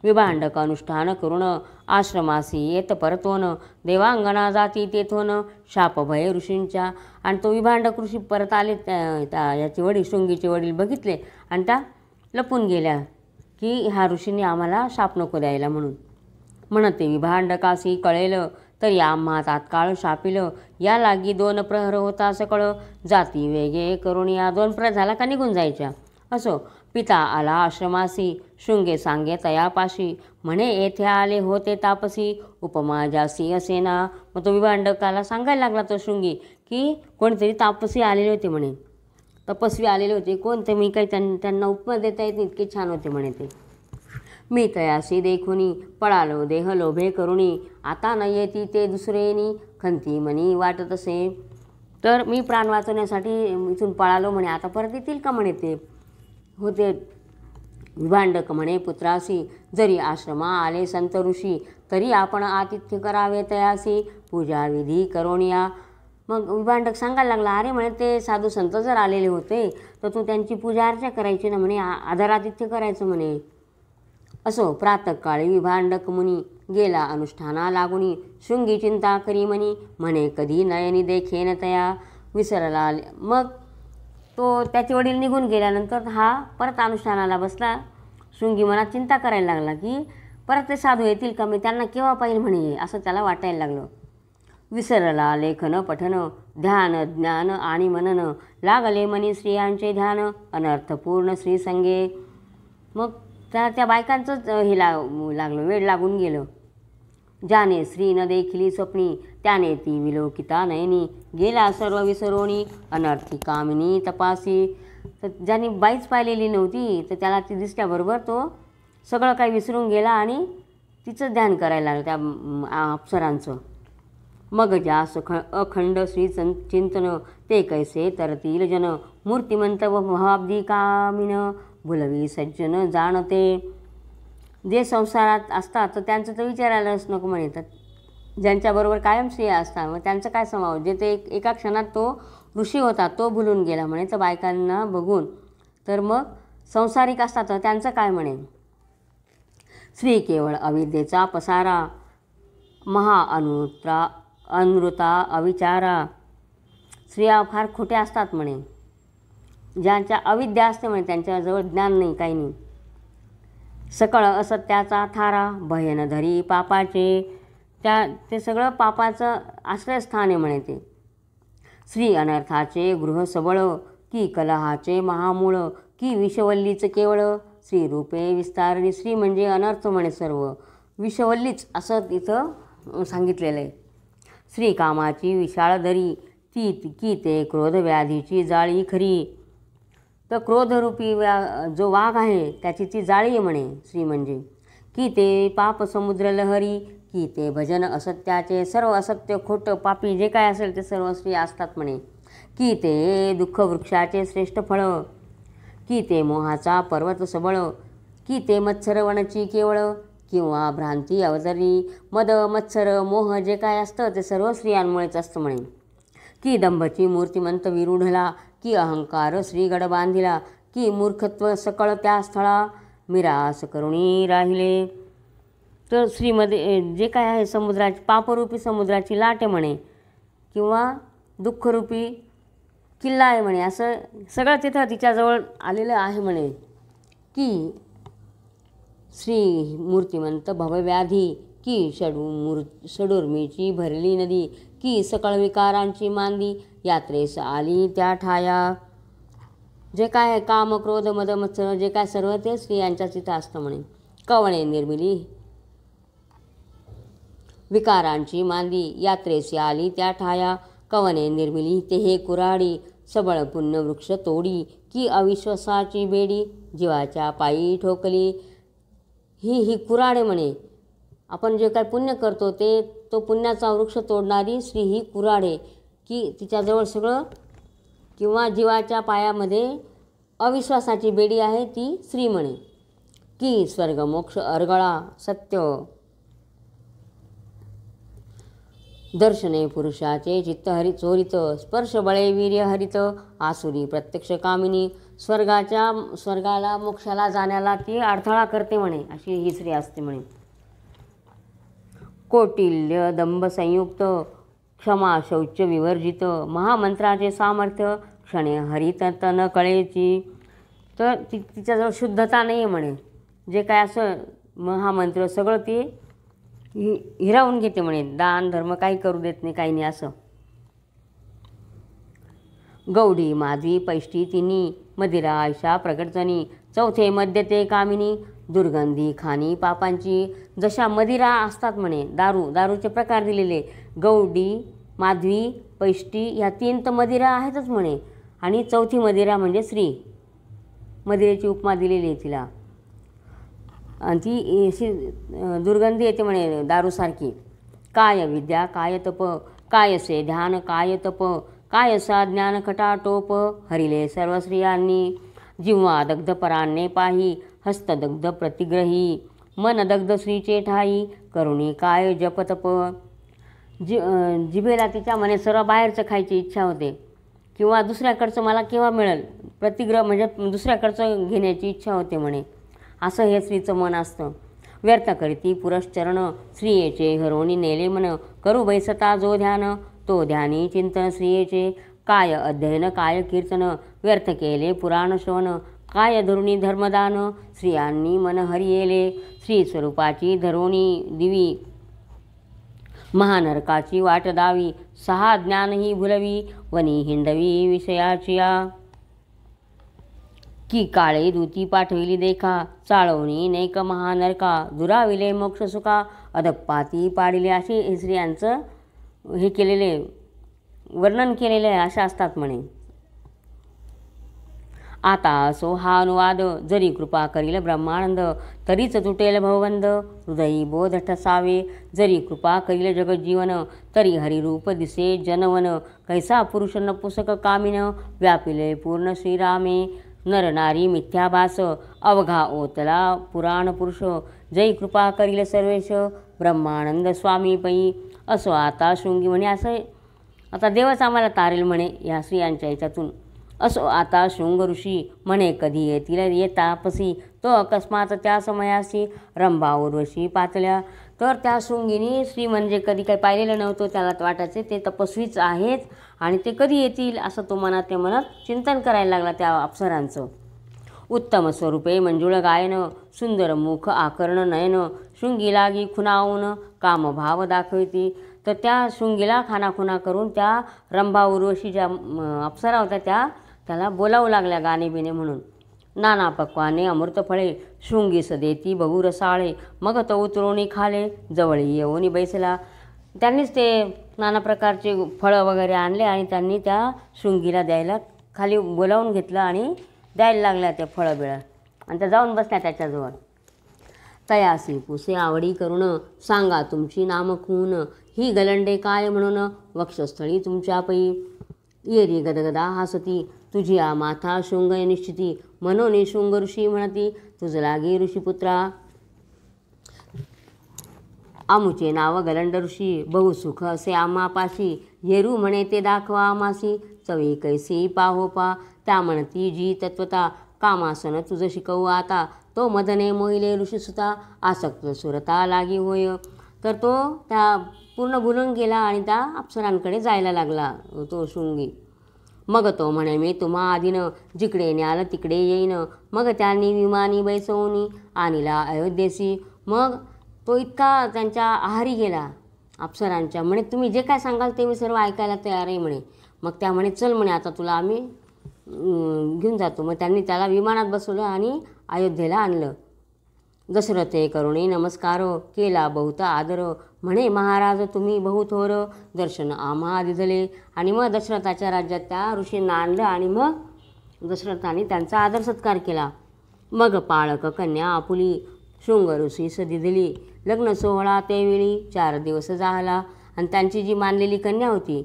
विभांडक अनुष्ठान करून, आश्रमासी येत परतोन, देवांगना जाती तेथोन, शाप भय ऋषींच्या. आणि तो विभांडक ऋषी परत आले, याचे वडील शृंगीचे वडील बघितले आणि त्या लपून गेल्या की ह्या ऋषींनी आम्हाला शाप नको द्यायला म्हणून. म्हणते विभांडकासी कळेल, तरी आम्हा तात्काळ शापिल, या लागी 2 प्रहर होता सकळ, जाती वेगे करून या. 2 प्रहर झाला का निघून जायच्या. असो पिता आला आश्रमासी, शृंगे सांगे तयापाशी, म्हणे येथे आले होते तापसी, उपमा जासी असेना. मग तो विभांडकाला सांगायला लागला तो शृंगी की कोणतरी तापसी आलेले होते म्हणे, तपस्वी आलेले होते. कोणते मी काही त्यांना उपमा देता येत नाही, इतके छान होते म्हणे ते. मी तयासी देखुनी, पळालो देह लोभे करुणी, आता न येती ते दुसरेनी, खंती मनी वाटत असे. तर मी प्राण वाचवण्यासाठी इथून पळालो म्हणे, आता परत येतील का म्हणे ते होते. विभांडक म्हणे पुत्रासी, जरी आश्रमा आले संत ऋषी, तरी आपण आतिथ्य करावे तयासी, पूजा विधी करोनिया. मग विभांडक सांगायला लागला, अरे म्हणे ते साधू संत जर आलेले होते तर तू त्यांची पूजा अर्चा करायची ना म्हणे, आदरातिथ्य करायचं म्हणे. असो प्रातःकाळी विभांडक मुनी, गेला अनुष्ठाना लागुनी, शृंगी चिंता करी म्हणे कधी नयनी देखेन तया, विसरला. मग तो त्याचे वडील निघून गेल्यानंतर हा परत अनुष्ठानाला बसला. शृंगी मनात चिंता करायला लागला की परत ते साधू येतील का, मी त्यांना केव्हा पाहिजे म्हणे, असं त्याला वाटायला लागलं. विसरला लेखन पठन, ध्यान ज्ञान आणि मनन, लागले मनी स्त्रियांचे ध्यान, अनर्थपूर्ण श्रीसंगे. मग त्या बायकांचंच हे लागलं, वेळ लागून गेलं. ज्याने स्त्री न देखिली स्वप्नी, त्याने ती विलोकिता नयनी, गेला सर्व विसरोणी, अनर्थी कामिनी तपासी. तर ज्याने बाईच पाहिलेली नव्हती तर त्याला ती दिसल्याबरोबर तो सगळं काही विसरून गेला आणि तिचं ध्यान करायला लागलं त्या अप्सरांचं. मग जास अखंड श्री चिंतन, ते कैसे तरतील जन, मूर्तिमंत व भावाब्दी कामिन, भुलवी सज्जन जाणते. जे संसारात असतात तर त्यांचं तर विचारायलाच नको म्हणे. तर ज्यांच्याबरोबर कायम स्त्रिया असतात मग त्यांचं काय समाव, जे ते एका क्षणात तो ऋषी होता तो भुलून गेला म्हणे. तर बायकांना बघून तर मग संसारिक असतात तर त्यांचं काय म्हणे. स्त्री केवळ अविद्येचा पसारा, अनृता अविचारा. स्त्रिया फार खोट्या असतात म्हणे. ज्यांच्या अविद्या असते म्हणे त्यांच्याजवळ ज्ञान नाही, काही नाही. सकळ असत्याचा थारा, भयन धरी पापाचे. ते सगळं पापाचं आश्रयस्थान आहे म्हणे ते. श्री अनर्थाचे गृह सबळ, की कलहाचे महामूळ, की विषवल्लीच केवळ. श्री रूपे विस्तारणी. श्री म्हणजे अनर्थ म्हणे सर्व, विषवल्लीच असं तिथं सांगितलेलं आहे. श्री कामाची विशाळ दरी, की ते क्रोध व्याधीची जाळी खरी. तर क्रोधरूपी जो वाघ आहे त्याची ती जाळी आहे म्हणे श्री म्हणजे. की ते पाप समुद्र लहरी, की ते भजन असत्याचे. सर्व असत्य खोटं पापी जे काय असेल ते सर्व स्त्री असतात म्हणे. की ते दुःख वृक्षाचे श्रेष्ठ फळ, की ते मोहाचा पर्वत सबळ. की ते मत्सर वनची केवळ, किंवा भ्रांती अवतरी. मद मत्सर मोह जे काय असतं ते सर्व स्त्रियांमुळेच असतं म्हणे. की दंभची मूर्तिमंत विरूढला, की अहंकार श्रीगड बांधिला. की मूर्खत्व सकळ त्या स्थळा, मिरास करुणी राहिले. तर स्त्रीमध्ये जे काय आहे समुद्राची, पापरूपी समुद्राची लाट आहे म्हणे, किंवा दुःखरूपी किल्ला आहे म्हणे. असं सगळं तिथं तिच्याजवळ आलेलं आहे म्हणे. की श्री मूर्तिमंत भवव्याधी, की षडूर्मीची भरली नदी. की सकळ विकारांची मांदी, यात्रेस आली त्या ठाया. जे काय आहे काम क्रोध मद मत्सर जे काय सर्व ते स्त्रियांच्या तिथं असतं म्हणे. कवणे निर्मिली विकारांची मांदी, यात्रेसी आली त्या ठाया. कवने निर्मिली ते हे कुऱ्हाडी, सबळ पुण्य वृक्ष तोडी. की अविश्वासाची बेडी, जीवाच्या पायी ठोकली. ही कुऱ्हाड आहे म्हणे. आपण जे काय पुण्य करतो तो पुण्याचा वृक्ष तोडणारी स्त्री ही कुऱ्हाड आहे. की तिच्याजवळ सगळं, किंवा जीवाच्या पायामध्ये अविश्वासाची बेडी आहे ती स्त्री म्हणे. की स्वर्ग मोक्ष अर्गळा सत्य, दर्शने पुरुषाचे चित्त हरित चोरित. स्पर्श बळे वीर्य हरित, आसुरी प्रत्यक्ष कामिनी. स्वर्गाला मोक्षाला जाण्याला ती अडथळा करते म्हणे, अशी ही स्त्री असते म्हणे. कौटिल्य दंभ संयुक्त, क्षमा शौच विवर्जित. महामंत्राचे सामर्थ्य, क्षणे हरित न कळेची. तर तिच्याजवळ शुद्धता नाही आहे म्हणे. जे काय असं महामंत्र सगळं ती हिरावून घेते म्हणे. दान धर्म काही करू देत नाही, काही नाही असं. गौडी माधवी पैष्टी तिन्ही, मदिरा आयशा प्रगटजनी. चौथे मद्य ते कामिनी, दुर्गंधी खाणी पापांची. जशा मदिरा असतात म्हणे, दारूचे प्रकार दिलेले. गौडी माधवी पैष्टी ह्या 3 तर मदिरा आहेतच म्हणे. आणि चौथी मदिरा म्हणजे स्त्री. मदिरेची उपमा दिलेली आहे तिला. आणि ती अशी दुर्गंधी येते म्हणे दारूसारखी. काय विद्या काय तप, कायसे ध्यान काय तप. कायसा ज्ञान खटाटोप, हरिले सर्व स्त्रियांनी. जिव्हा दग्ध परान्ने पाही, हस्तदग्ध प्रतिग्रही. मन दग्ध श्रीचे ठाई, करुणी काय जपतप. जिभेला तिच्या म्हणे सर्व बाहेरचं खायची इच्छा होते, किंवा दुसऱ्याकडचं मला केव्हा मिळेल, प्रतिग्रह म्हणजे दुसऱ्याकडचं घेण्याची इच्छा होते म्हणे. असं हे स्त्रीचं मन असतं. व्यर्थ करीती पुरश्चरण, स्त्रियेचे हरोणी नेले मन. करू बैसता जो ध्यान, तो ध्यानी चिंतन स्त्रियेचे. काय अध्ययन काय कीर्तन, व्यर्थ केले पुराण श्रवण. काय धरुणी धर्मदान, स्त्रियांनी मन हरियेले. श्री स्वरूपाची धरोणी दिवी, महानरकाची वाट दावी. 6 ज्ञान ही भुलवी, वनी हिंडवी विषयाचिया. की काळे दूती पाठविली देखा, चाळवणी नेक महानरका. दुराविले मोक्ष सुखा, अधपाती पाडिले. अशी हे स्त्रियांचं हे केलेले वर्णन केलेले आहे, अशा असतात म्हणे. आता असो हा अनुवाद, जरी कृपा करील ब्रह्मानंद. तरीच तुटेल भवबंध, हृदयी बोध ठसावे. जरी कृपा करील जगज्जीवन, तरी हरिरूप दिसे जनवन. कैसा पुरुष नपुसक कामिन, व्यापिले पूर्ण श्रीरामे. नर नारी मिथ्याभास, अवघा ओतला पुराण पुरुष. जय कृपा करील सर्वेश ब्रह्मानंद स्वामी पै. असो आता शृंगी म्हणे असं आता देवच आम्हाला तारेल म्हणे या स्त्रियांच्या याच्यातून. असो आता शृंग ऋषी म्हणे कधी येतील येतापसी. तो अकस्मात त्या समयासी रंभा उर्वशी पातल्या. तर त्या शृंगीनी स्त्री म्हणजे कधी काही पाहिलेलं नव्हतं. त्याला वाटायचे ते तपस्वीच आहेत आणि ते कधी येतील असं तो मनात चिंतन करायला लागला त्या अप्सरांचं. उत्तम स्वरूपे मंजुळ गायन सुंदर मुख आकर्ण नयन शृंगी लागी खुणावून कामभाव दाखविती. तर त्या शृंगीला खानाखुणा करून त्या रंभा उर्वशी ज्या अप्सरा होत्या त्याला बोलावू लागल्या गाणे बिणे म्हणून. नाना पक्वाने अमृत फळे शृंगीस देती बहु रसाळे. मग तो उतरवणी खाले जवळी येऊनी बैसला. त्यांनीच ते नाना प्रकारचे फळं वगैरे आणले आणि त्यांनी त्या शृंगीला द्यायला खाली बोलावून घेतलं आणि द्यायला लागल्या त्या फळं बिळं आणि त्या जाऊन बसल्या त्याच्याजवळ. तयासी पुसे आवडी करून सांगा तुमची नाम खून. ही गलंडे काय म्हणून वक्षस्थळी तुमच्या पै. येरी गदगदा हसती तुझी आ माथा शृंग निश्चिती. मनोनी शृंग ऋषी म्हणती तुझ लागी ऋषीपुत्रा. आमुचे नाव गलंड ऋषी बहुसुख असे आम्हापाशी. येरू म्हणे ते दाखवा आमासी चवी कैसी पाहो पा. त्या म्हणती जी तत्वता कामासन तुझ शिकवू आता. तो मदने मोहिले ऋषीसुता आसक्त सुरता लागी होय. तर तो त्या पूर्ण भुलून गेला आणि त्या अप्सरांकडे जायला लागला तो शृंगी. मग तो म्हणे मी तुम्हा आधीन जिकडे न्याल तिकडे येईन. मग त्यांनी विमानी बैसवून आणिला अयोध्येसी. मग तो इतका त्यांच्या आहारी गेला अप्सरांच्या. म्हणे तुम्ही जे काय सांगाल ते मी सर्व ऐकायला तयार आहे म्हणे. मग त्या म्हणे चल म्हणे आता तुला आम्ही घेऊन जातो. मग त्यांनी त्याला विमानात बसवलं आणि अयोध्येला आणलं. दशरथे करुणे नमस्कारो केला बहुता आदर. म्हणे महाराज तुम्ही बहुथोर दर्शन आम्हा दिधले. आणि मग दशरथाच्या राज्यात त्या ऋषींना आणलं आणि मग दशरथाने त्यांचा आदर सत्कार केला. मग पाळक कन्या आपुली शृंग ऋषीस दिली. लग्न सोहळा त्यावेळी 4 दिवस झाला आणि त्यांची जी मानलेली कन्या होती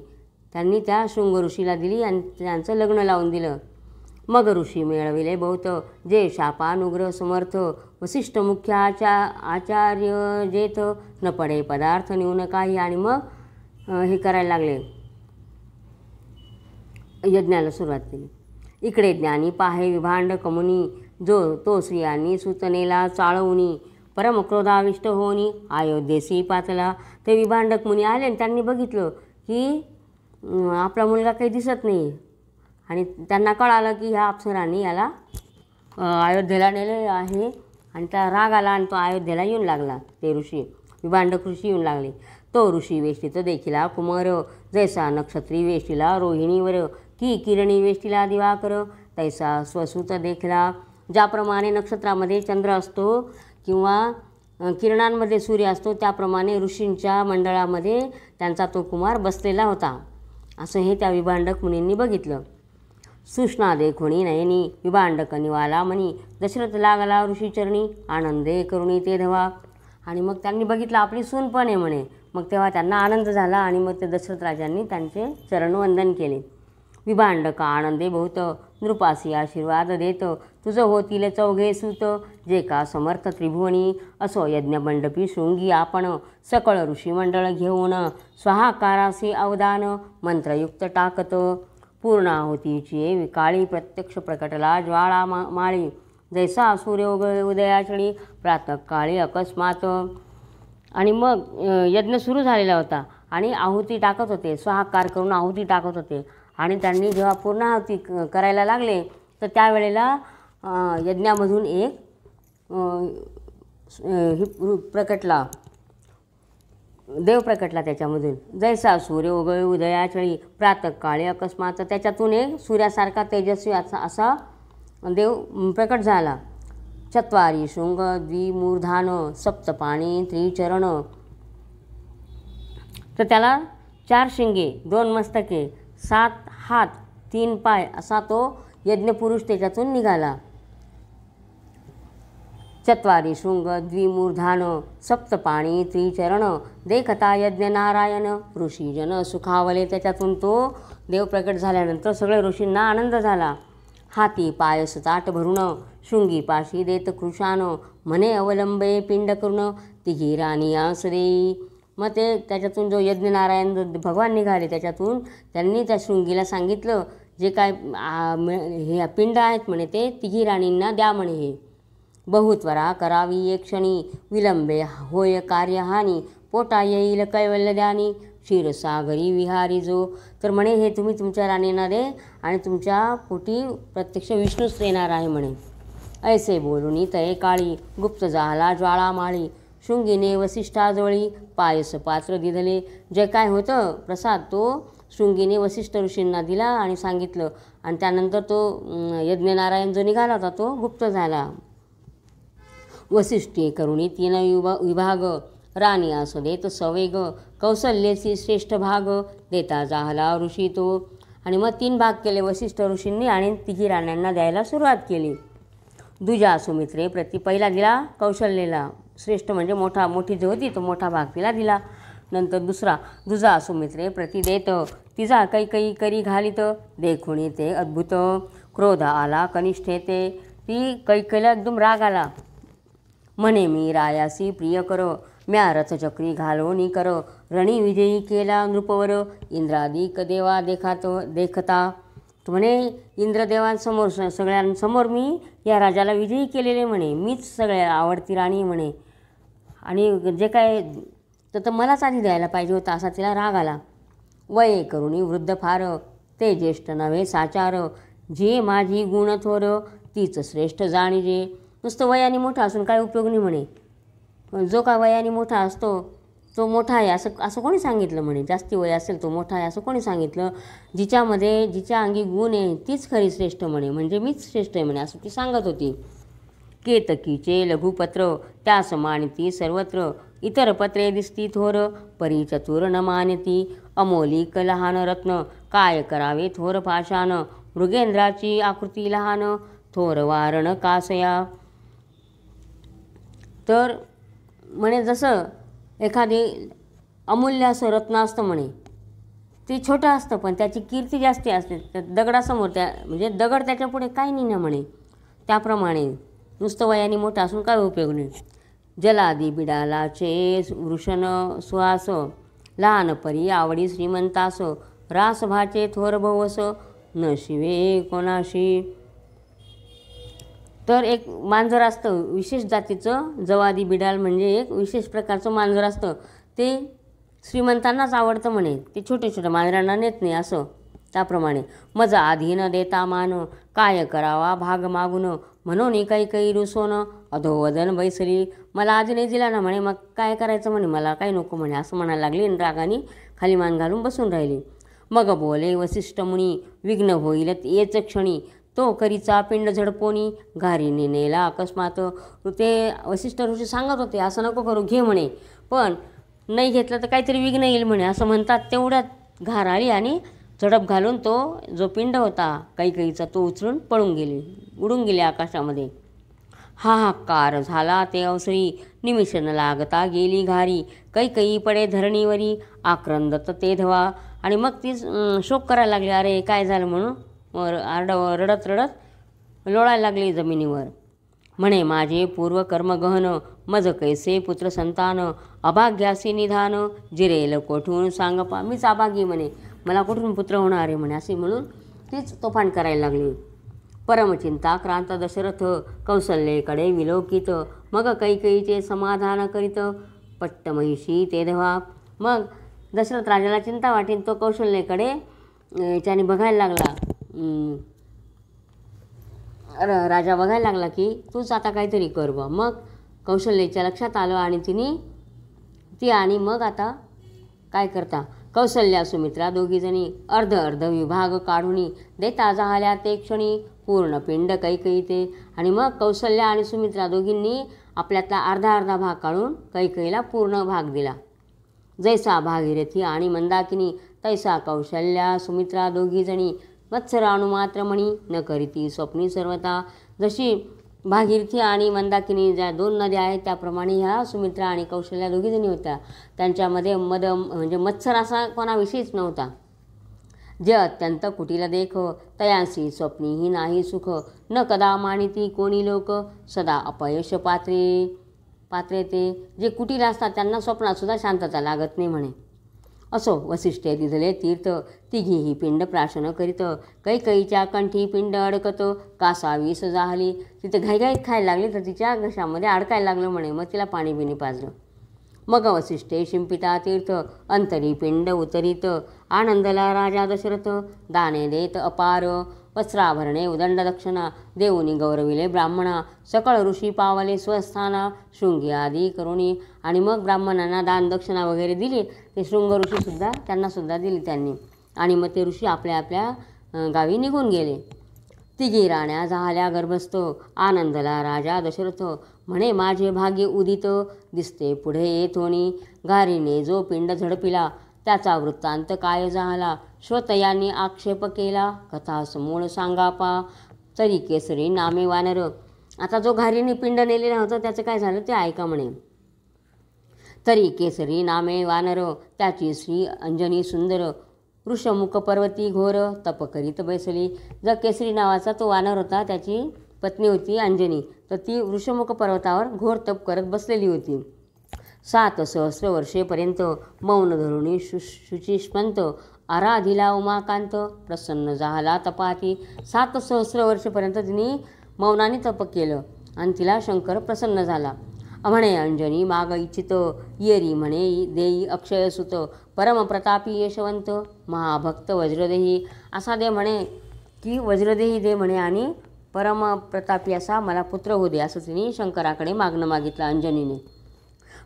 त्यांनी त्या शृंग ऋषीला दिली आणि त्यांचं लग्न लावून दिलं. मग ऋषी मिळविले बहुत जे शापानुग्रह समर्थ. वसिष्ठ मुख्य आचार्य जेथ न पडे पदार्थ न्यून काही. आणि मग हे करायला लागले यज्ञाला सुरुवात केली. इकडे ज्ञानी पाहे विभांड कमुनी जो तो स्त्रियांनी सुतनेला चाळवूनी. परमक्रोधाविष्ट होनी अयोध्येसी पातला. ते विभांडक मुनी आले आणि त्यांनी बघितलं की आपला मुलगा काही दिसत नाही आणि त्यांना कळालं की ह्या अप्सरांनी याला अयोध्येला नेले आहे आणि त्या राग आला आणि तो अयोध्येला येऊन लागला. ते ऋषी विभांडक ऋषी येऊन लागले. तो ऋषी वेष्टीत देखिला कुमार जैसा नक्षत्री वेष्टीला रोहिणीवर की किरणी वेष्टीला दिवाकर तैसा स्वसूत देखला. ज्याप्रमाणे नक्षत्रामध्ये चंद्र असतो किंवा किरणांमध्ये सूर्य असतो त्याप्रमाणे ऋषींच्या मंडळामध्ये त्यांचा तो कुमार बसलेला होता. असं हे त्या विभांडक मुनींनी बघितलं. सुष्णा देखुणी नयनी विभांडक निवाला म्हणी. दशरथ लागला ऋषीचरणी आनंदे करुणी ते धवा. आणि मग त्यांनी बघितलं आपली सून पण आहे म्हणे. मग तेव्हा त्यांना आनंद झाला आणि मग ते दशरथ राजांनी त्यांचे चरणवंदन केले. विभांडक आनंदे बहुत नृपासी आशीर्वाद देत. तुझं होतील चौघे सूत जे का समर्थ त्रिभुवनी. असो यज्ञमंडपी शृंगी आपण सकळ ऋषीमंडळ घेऊन. स्वाहाकारासी अवदान मंत्रयुक्त टाकत. पूर्णाहुतीची काळी प्रत्यक्ष प्रकटला ज्वाळा माळी. जैसा सूर्य उदयाचळी प्रातःकाळी अकस्मात. आणि मग यज्ञ सुरू झालेला होता आणि आहुती टाकत होते. स्वाहाकार करून आहुती टाकत होते आणि त्यांनी जेव्हा पूर्णाहुती करायला लागले तर त्यावेळेला यज्ञामधून एक प्रकटला देव प्रकटला त्याच्यामधून. जैसा सूर्य उदयाचळी प्रातःकाळी अकस्मात. त्याच्यातून एक सूर्यासारखा तेजस्वी असा देव प्रकट झाला. चत्वारी शृंग द्विमूर्धान सप्तपाणी त्रिचरण. तर त्याला 4 शिंगे 2 मस्तके 7 हात 3 पाय असा तो यज्ञपुरुष त्याच्यातून निघाला. चत्वारी शृंग द्विमूर्धान सप्तपाणी त्रिचरण देखता यज्ञ नारायण ऋषीजन सुखावले. त्याच्यातून तो देव प्रकट झाल्यानंतर सगळे ऋषींना आनंद झाला. हाती पायस ताट भरून शृंगी पाशी देत कृशान म्हणे अवलंबे पिंड करून तिघी राणी आस देई. मग ते त्याच्यातून जो यज्ञनारायण जो भगवान निघाले त्याच्यातून त्यांनी त्या शृंगीला सांगितलं जे काय हे पिंड आहेत म्हणे ते तिघी राणींना द्या म्हणे. हे बहुत्वरा करावी एक क्षणी विलंबे होय कार्यहानी पोटा येईल कैवल्यद्यानी क्षीरसागरी विहारी जो. तर म्हणे हे तुम्ही तुमच्या राणींना दे आणि तुमच्या पोटी प्रत्यक्ष विष्णूच देणार आहे म्हणे. ऐसे बोलूनी तये काळी गुप्त झाला ज्वाळा माळी शृंगीने वसिष्ठाजवळी पायस पात्र दिधले. जे काय होतं प्रसाद तो शृंगीने वसिष्ठ ऋषींना दिला आणि सांगितलं आणि त्यानंतर तो यज्ञनारायण जो निघाला होता तो गुप्त झाला. वसिष्ठी करुणी तीन विभाग राणी असो देत सवेग कौशल्यसी श्रेष्ठ भाग देता जाहला ऋषी तो. आणि मग 3 भाग केले वसिष्ठ ऋषींनी आणि तिघी राण्यांना द्यायला सुरुवात केली. दुजा सुमित्रे प्रति पहिला दिला कौशल्येला श्रेष्ठ म्हणजे मोठी जी होती तो मोठा भाग तिला दिला. नंतर दुजा सुमित्रे प्रति देत तिचा कैकई करी घालित देखुणी ते अद्भुत क्रोध आला कनिष्ठे ते. ती कैकेला एकदम राग आला. म्हणे मी रायासी प्रिय कर म्या रथचक्री घालोनी कर रणी विजयी केला नृपवर इंद्रादिक देवा देखता. म्हणे इंद्रदेवांसमोर सगळ्यांसमोर मी या राजाला विजयी केलेले म्हणे. मीच सगळ्या आवडती राणी म्हणे आणि जे काय तर मलाच आधी द्यायला पाहिजे होता असा तिला राग आला. वये करुणी वृद्ध फार ते ज्येष्ठ नव्हे साचार जे माझी गुण थोर तीच श्रेष्ठ जाणीजे. नुसतं वयाने मोठा असून काय उपयोग नाही म्हणे. जो का वयाने मोठा असतो तो मोठा आहे असं कोणी सांगितलं म्हणे. जास्ती वय असेल तो मोठा आहे असं कोणी सांगितलं. जिच्या अंगी गुण आहे तीच खरी श्रेष्ठ म्हणे म्हणजे मीच श्रेष्ठ आहे म्हणे असं ती सांगत होती. केतकीचे लघुपत्र त्यास मानिती सर्वत्र इतर पत्रे दिसती थोर परी चतुर न मानती अमोलिक लहान रत्न काय करावे थोर पाषाण मृगेंद्राची आकृती लहान थोर वारण कासया. तर म्हणे जसं एखादी अमूल्य असं रत्न असतं म्हणे ते छोटं असतं पण त्याची कीर्ती जास्ती असते. त्या दगडासमोर म्हणजे दगड त्याच्या पुढे काही नाही ना म्हणे. त्याप्रमाणे नुसतं वयाने मोठं असून काय उपयोग नाही. जलादी बिडालाचे वृषण सुहास लहान परी आवडी श्रीमंतास रास भाचे थोर भवस न शिवे कोणाशी. तर एक मांजर असतं विशेष जातीचं जवादी बिडाल म्हणजे एक विशेष प्रकारचं मांजर असतं ते श्रीमंतांनाच आवडतं म्हणे. ते छोटे मांजरांना नेत नाही असं. त्याप्रमाणे मज आधी न देता मान काय करावा भाग मागून म्हणून काही रुसोन अधोवदन बैसली. मला आधी नाही दिला ना म्हणे मग काय करायचं म्हणे मला काही नको म्हणे असं म्हणायला लागली आणि रागाने खाली मान घालून बसून राहिली. मग बोले वसिष्ठ मुनी विघ्न होईल येच क्षणी तो करीचा पिंड झडपोनी घारीने नेला अकस्मात. ते वसिष्ठ ऋषी सांगत होते असं नको करू घे म्हणे पण नाही घेतलं तर काहीतरी विघ्न येईल म्हणे असं म्हणतात. तेवढ्यात घार आली आणि झडप घालून तो जो पिंड होता कैकेयीचा तो उचलून उडून गेले आकाशामध्ये. हाहाकार झाला ते अवसरी निमिषन लागता गेली घारी कैकेयी पडे धरणीवरी आक्रंदत ते धवा. आणि मग ती शोक करायला लागली अरे काय झालं म्हणून रडत लोळायला लागली जमिनीवर. म्हणे माझे पूर्वकर्म गहन मज कैसे पुत्र संतान अभाग्यासी निधान जिरेल कोठून सांगपा. मीच अभागी म्हणे मला कुठून पुत्र होणार आहे म्हणे असे म्हणून तीच तोफान करायला लागली. परमचिंता क्रांत दशरथ कौशल्येकडे विलोकित मग कैकेयीचे समाधान करीत पट्टमहिषी ते धवा. मग दशरथ राजाला चिंता वाटेल तो कौशल्येकडे याच्याने बघायला लागला. राजा बघायला लागला की तूच आता काहीतरी कर बा. मग कौशल्याच्या लक्षात आलं आणि ती आणि मग आता काय करता कौशल्या सुमित्रा दोघीजणी अर्ध विभाग काढून देता जाहल्या ते क्षणी पूर्ण पिंड कैकेयी ते. आणि मग कौशल्या आणि सुमित्रा दोघींनी आपल्यातला अर्धा भाग काढून कैकेयीला पूर्ण भाग दिला. जैसा भागीरथी आणि मंदाकिनी तैसा कौशल्या सुमित्रा दोघीजणी मत्सराणुमात्र म्हणी न करीती स्वप्नी सर्वता. जशी भागीरथी आणि मंदाकिनी ज्या 2 नद्या आहेत त्याप्रमाणे ह्या सुमित्रा आणि कौशल्या दोघीजणी होत्या. त्यांच्यामध्ये म्हणजे मत्सर असा कोणाविषयीच नव्हता. जे अत्यंत कुटील देख, तयांसी स्वप्नीही नाही सुख, न कदा मानिती कोणी लोक, सदा अपयश पात्रे ते. जे कुटील असतात त्यांना स्वप्नातसुद्धा शांतता लागत नाही म्हणे. असो वसिष्ठे दिधले तीर्थ, तिघीही पिंड प्राशन करीत, कैकईच्या कंठी पिंड अडकत, कासावीस जाहली. तिथे घाईघाईत खायला लागली तर तिच्या घशामध्ये अडकायला लागलं म्हणे. मग तिला पाणी बिणी पाजलं. मग वसिष्ठे शिंपिता तीर्थ, अंतरी पिंड उतरीत, आनंदला राजा दशरथ, दाने देत अपार, वस्त्राभरणे उदंड दक्षिणा, देऊनी गौरविले ब्राह्मणा, सकळ ऋषी पावले स्वस्थाना, शृंगी आदी करुणी. आणि मग ब्राह्मणांना दान दक्षिणा वगैरे दिली. ते शृंग ऋषीसुद्धा त्यांनासुद्धा दिली त्यांनी. आणि मग ते ऋषी आपल्या आपल्या गावी निघून गेले. तिघी राण्या झाल्या गर्भस्थ, आनंदला राजा दशरथ, म्हणे माझे भाग्य उदित, दिसते पुढे येथोनी, घारीने जो पिंड झडपिला, त्याचा वृत्तांत काय झाला, श्रोतयांनी आक्षेप केला, कथा समूळ सांगापा, तरी केसरी नामे वानर. आता जो घारीने पिंड नेलेला होता त्याचं काय झालं ते ऐका म्हणे. तरी केसरी नामे वानर, त्याची श्री अंजनी सुंदर, ऋषमुख पर्वती घोर, तप करीत बैसली. जर केसरी नावाचा तो वानर होता, त्याची पत्नी होती अंजनी, तर ती ऋषमुख पर्वतावर घोर तप करत बसलेली होती. 7 सहस्र वर्षेपर्यंत मौन धरुणी शुचिष्मंत, आराधिला उमाकांत, प्रसन्न झाला तपाती. 7 सहस्र वर्षेपर्यंत तिने मौनाने तप केलं आणि तिला शंकर प्रसन्न झाला. म्हणे अंजनी माग इच्छित, येरी म्हणे देई अक्षयसुत, परमप्रतापी यशवंत, महाभक्त वज्रदेही. असा दे म्हणे की वज्रदेही दे म्हणे आणि परमप्रतापी असा मला पुत्र होऊ दे, असं तिने शंकराकडे मागणं मागितलं अंजनीने.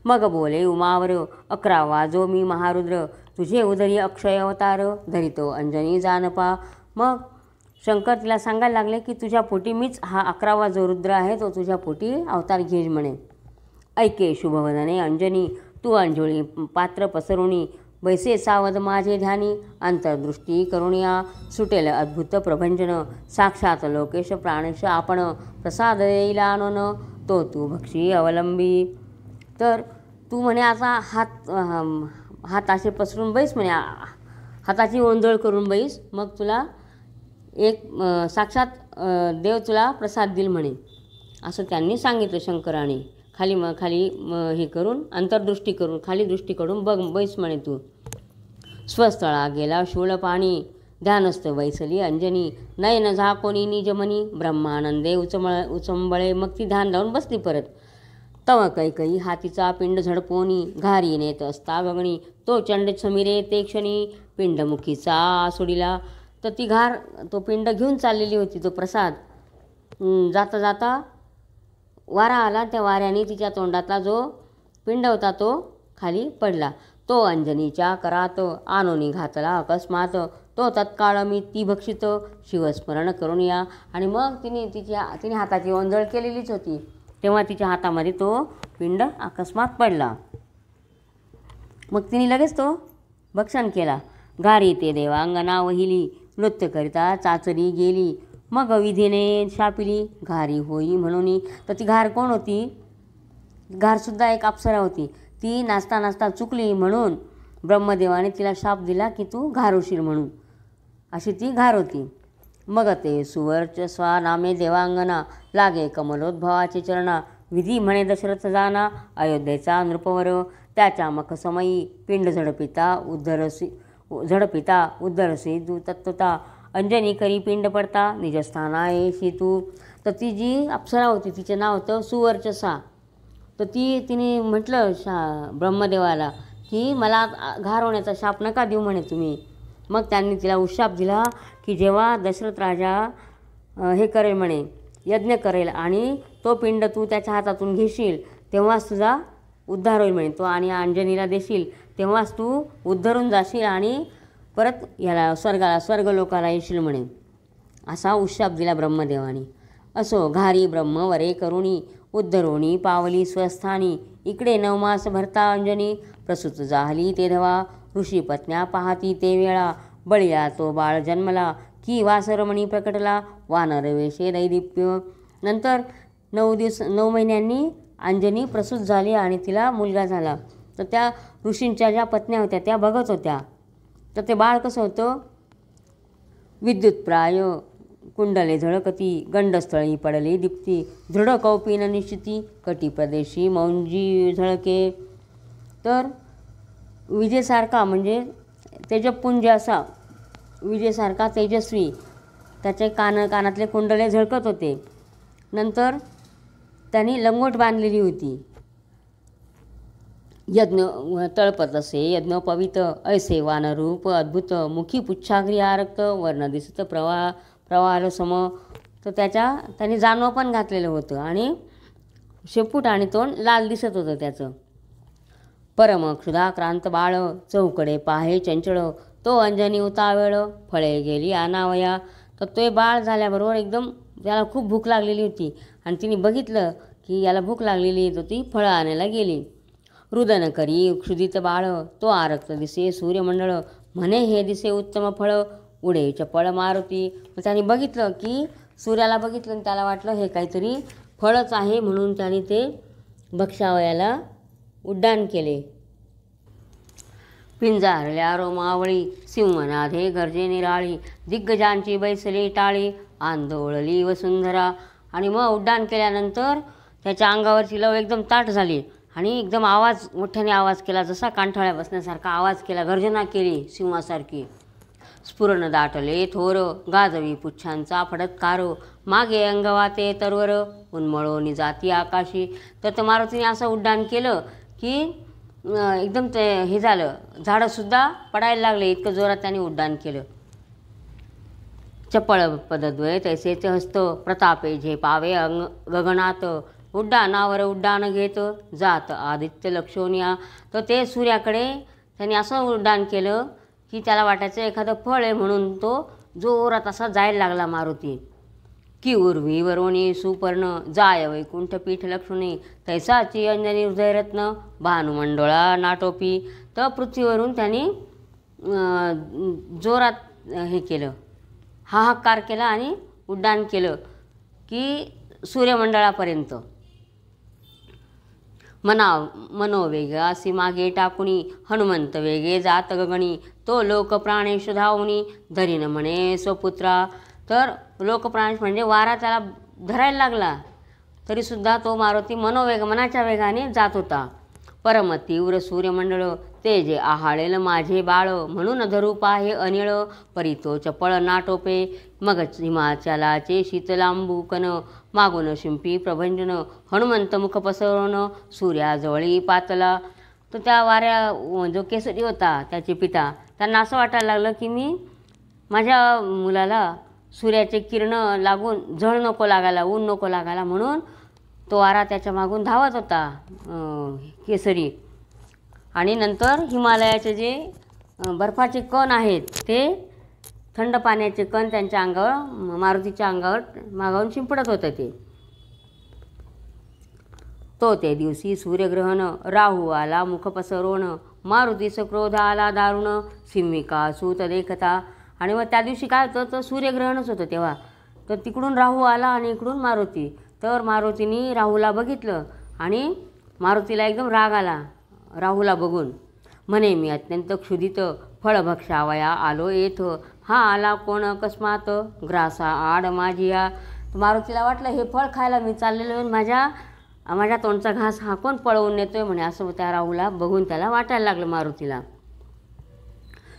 मग बोले उमावर, 11वा जो मी महारुद्र, तुझे उदरी अक्षय अवतार, धरितो अंजनी जानपा. मग शंकर तिला सांगायला लागले की तुझ्या पोटी मीच हा 11वा जो रुद्र आहे तो तुझ्या पोटी अवतार घेज म्हणे. ऐके शुभवदने अंजनी, तू अंजुळी पात्र पसरुणी, बैसे सावध माझे ध्यानी, अंतर्दृष्टी करुणिया, सुटेल अद्भुत प्रभंजन, साक्षात लोकेश प्राणेश आपण, प्रसाद येईल आणून, तो तू भक्षी अवलंबी. तर तू म्हणे आता हात असे पसरून बैस म्हणे, हाताची ओंजळ करून बैस, मग तुला एक साक्षात देव तुला प्रसाद देईल म्हणे. असं त्यांनी सांगितलं शंकराने. खाली हे करून अंतर्दृष्टी करून खाली दृष्टी करून बघ बैस म्हणे तू. स्वस्थळा गेला शूळ पाणी, ध्यानस्थ बैसली अंजनी, नयन झाकोनी निजमनी, ब्रह्मानंदे उचंबळे. मग ती ध्यान लावून बसली परत. तव कैकई हातीचा पिंड झडपोनी, घारी नेत असता गगणी, तो चंड समिरे ते क्षणी, पिंडमुखीचा सोडिला. तर ती तो पिंड घेऊन चाललेली होती तो प्रसाद. जाता जाता वारा आला, त्या वाऱ्याने तिच्या तोंडातला जो पिंड होता तो खाली पडला. तो अंजनीच्या करात आणोनी घातला अकस्मात, तो तत्काळ मी ती भक्षित, शिवस्मरण करून या. आणि मग तिने हाताची ओंजळ केलेलीच होती, तेव्हा तिच्या हातामध्ये तो पिंड अकस्मात पडला. मग तिने लगेच तो भक्षण केला. घारी ते देवांगना वहिली, नृत्य करिता चाचरी गेली, मग विधीने शापिली, घारी होई म्हणून. तर ती घार कोण होती? घारसुद्धा एक अप्सरा होती. ती नाचता नाचता चुकली म्हणून ब्रह्मदेवाने तिला शाप दिला की तू घार होशील म्हणून. अशी ती घार होती. मग ते सुवर्चस्वा नामे देवांगना, लागे कमलोद्भवाचे चरणा, विधी म्हणे दशरथ जाना, अयोध्येचा नृपवर, त्याच्या मखसमयी पिंड झडपिता उद्धरसी तत्वता, अंजनी करी पिंड पडता, निजस्थाना येशी तू. तर ती जी अप्सरा होती तिचे नाव होतं सुवर्चसा. तर तिने म्हटलं ब्रह्मदेवाला की मला घार होण्याचा शाप नका देऊ म्हणे तुम्ही. मग त्यांनी तिला उशाप दिला की जेव्हा दशरथ राजा हे करेल म्हणे, यज्ञ करेल आणि तो पिंड तू त्याच्या हातातून घेशील तेव्हाच तुझा उद्धार होईल म्हणे. तो आणि अंजनीला देशील तेव्हाच तू उद्धरून जाशील आणि परत याला स्वर्गलोकाला येशील म्हणे. असा उशाप दिला ब्रह्मदेवाने. असो घारी ब्रह्म वरे करुणी, उद्धरोणी पावली स्वस्थानी, इकडे 9 मास भरता अंजनी, प्रसूत झाली ते धवा, ऋषी पत्न्या पाहती ते वेळा, बळीला तो बाळ जन्मला, की वासरमणी प्रकटला, वानर वेशे दैदिप्य. नंतर 9 महिन्यांनी अंजनी प्रसूत झाली आणि तिला मुलगा झाला. तर त्या ऋषींच्या ज्या पत्न्या होत्या त्या बघत होत्या. तर ते बाळ कसं होतं? विद्युत्प्राय कुंडले झळकती, गंडस्थळी पडले दीप्ती, दृढ कौपीन निश्चिती, कटिप्रदेशी मौंजी झळके. तर विजेसारखा म्हणजे तेजपुंज असा, विजेसारखा तेजस्वी त्याचे कानातले कुंडले झळकत होते. नंतर त्यांनी लंगोट बांधलेली होती. यज्ञ तळपत असे यज्ञोपवित, ऐसे वानरूप अद्भुत, मुखी पुच्छाग्री आरक्त, वर्ण दिसत प्रवाह सम. तर त्यांनी जानवं पण घातलेलं होतं आणि शेपूट आणि तोंड लाल दिसत होतं त्याचं. परम क्षुधाक्रांत बाळ, चौकडे पाहे चंचळ, तो अंजनी उतावेळ, फळे गेली आनावया. तर ते बाळ झाल्याबरोबर एकदम त्याला खूप भूक लागलेली होती आणि तिने बघितलं की याला भूक लागलेली तर ती फळं आणायला गेली. रुदन करी क्षुधित बाळ, तो आरक्त दिसे सूर्यमंडळ, म्हणे हे दिसे उत्तम फळ, उडे चपळ मारुती. त्याने बघितलं की सूर्याला बघितलं आणि त्याला वाटलं हे काहीतरी फळच आहे, म्हणून त्याने ते भक्षावयाला उड्डाण केले. पिंजारल्या रोमावळी, सिंहनादे गर्जे निराळी, दिग्गजांची बैसली टाळी, आंदोळली वसुंधरा. आणि मग उड्डाण केल्यानंतर त्याच्या अंगावरची लव एकदम ताठ झाली आणि एकदम मोठ्याने आवाज केला, जसा कांठाळ्या बसण्यासारखा आवाज केला, गर्जना केली सिंहासारखी. स्फुरण दाटले थोर, गाजवी पुच्छांचा फडत्कार, मागे अंगवाते तरवर, उन्मळोनी जाती आकाशी. तर मारुतीने असं उड्डाण केलं की एकदम ते हे झालं, झाडंसुद्धा पडायला लागले, इतकं जोरात त्याने उड्डाण केलं. चपळ पदद्वय तैसेच हस्त, प्रतापे झेपावे गगनात, उड्डाणावर उड्डाण घेत जात आदित्य लक्षोनिया. तर ते सूर्याकडे त्यांनी असं उड्डाण केलं की त्याला वाटायचं एखादं फळ आहे, म्हणून तो जोरात असा जायला लागला मारुती. की उर्वी वरोणी सुपर्ण, जाय वैकुंठ पीठ लक्ष्मी, तैसाची अंजनी हृदयरत्न, भानुमंडळा नाटोपी. तर पृथ्वीवरून त्यांनी जोरात हे केलं, हाहाकार केला आणि उड्डाण केलं की सूर्यमंडळापर्यंत. मनोवेग असी मागे टाकुणी, हनुमंत वेगे जात गगणी, तो लोक प्राणेश धावणी, धरीन म्हणे स्वपुत्रा. तर लोकप्राणेश म्हणजे वारा त्याला धरायला लागला, तरीसुद्धा तो मारुती मनाच्या वेगाने जात होता. परम तीव्र सूर्यमंडळ, ते जे आहाळेल माझे बाळ, म्हणून धरू पाहे अनिळ, परितो चपळ नाटोपे, मग हिमाचलाचे शीतलांबुकन, मागून शिंपी प्रभंजन, हनुमंत मुख पसरवण, सूर्याजवळी पातला. तर त्या वाऱ्या जो केसरी होता त्याचे पिता, त्यांना असं वाटायला लागलं की मी माझ्या मुलाला सूर्याचे किरण लागून झळ नको लागायला, ऊन नको लागायला, म्हणून तो वारा त्याच्या मागून धावत होता केसरी. आणि नंतर हिमालयाचे जे बर्फाचे कण आहेत ते थंड पाण्याचे कण त्यांच्या अंगावर, मारुतीच्या अंगावर मागावून शिंपडत होतं ते. तो ते दिवशी सूर्यग्रहण, राहू आला मुख पसरवण, मारुतीस क्रोध आला दारुण, सिंहिका सूत देखता. आणि मग त्या दिवशी काय होतं, तर सूर्यग्रहणच होतं तेव्हा. तर तिकडून राहू आला आणि इकडून मारुती. तर मारुतीने राहूला बघितलं आणि मारुतीला एकदम राग आला राहूला बघून. म्हणे मी अत्यंत क्षुधित, फळ भक्षावया आलो येथ, हा आला कोण अकस्मात, ग्रासा आड माझिया. मारुतीला वाटलं हे फळ खायला मी चाललेलो आहे, माझ्या तोंडचा घास हा कोण पळवून नेतोय म्हणे, असं त्या राहूला बघून त्याला वाटायला लागलं मारुतीला.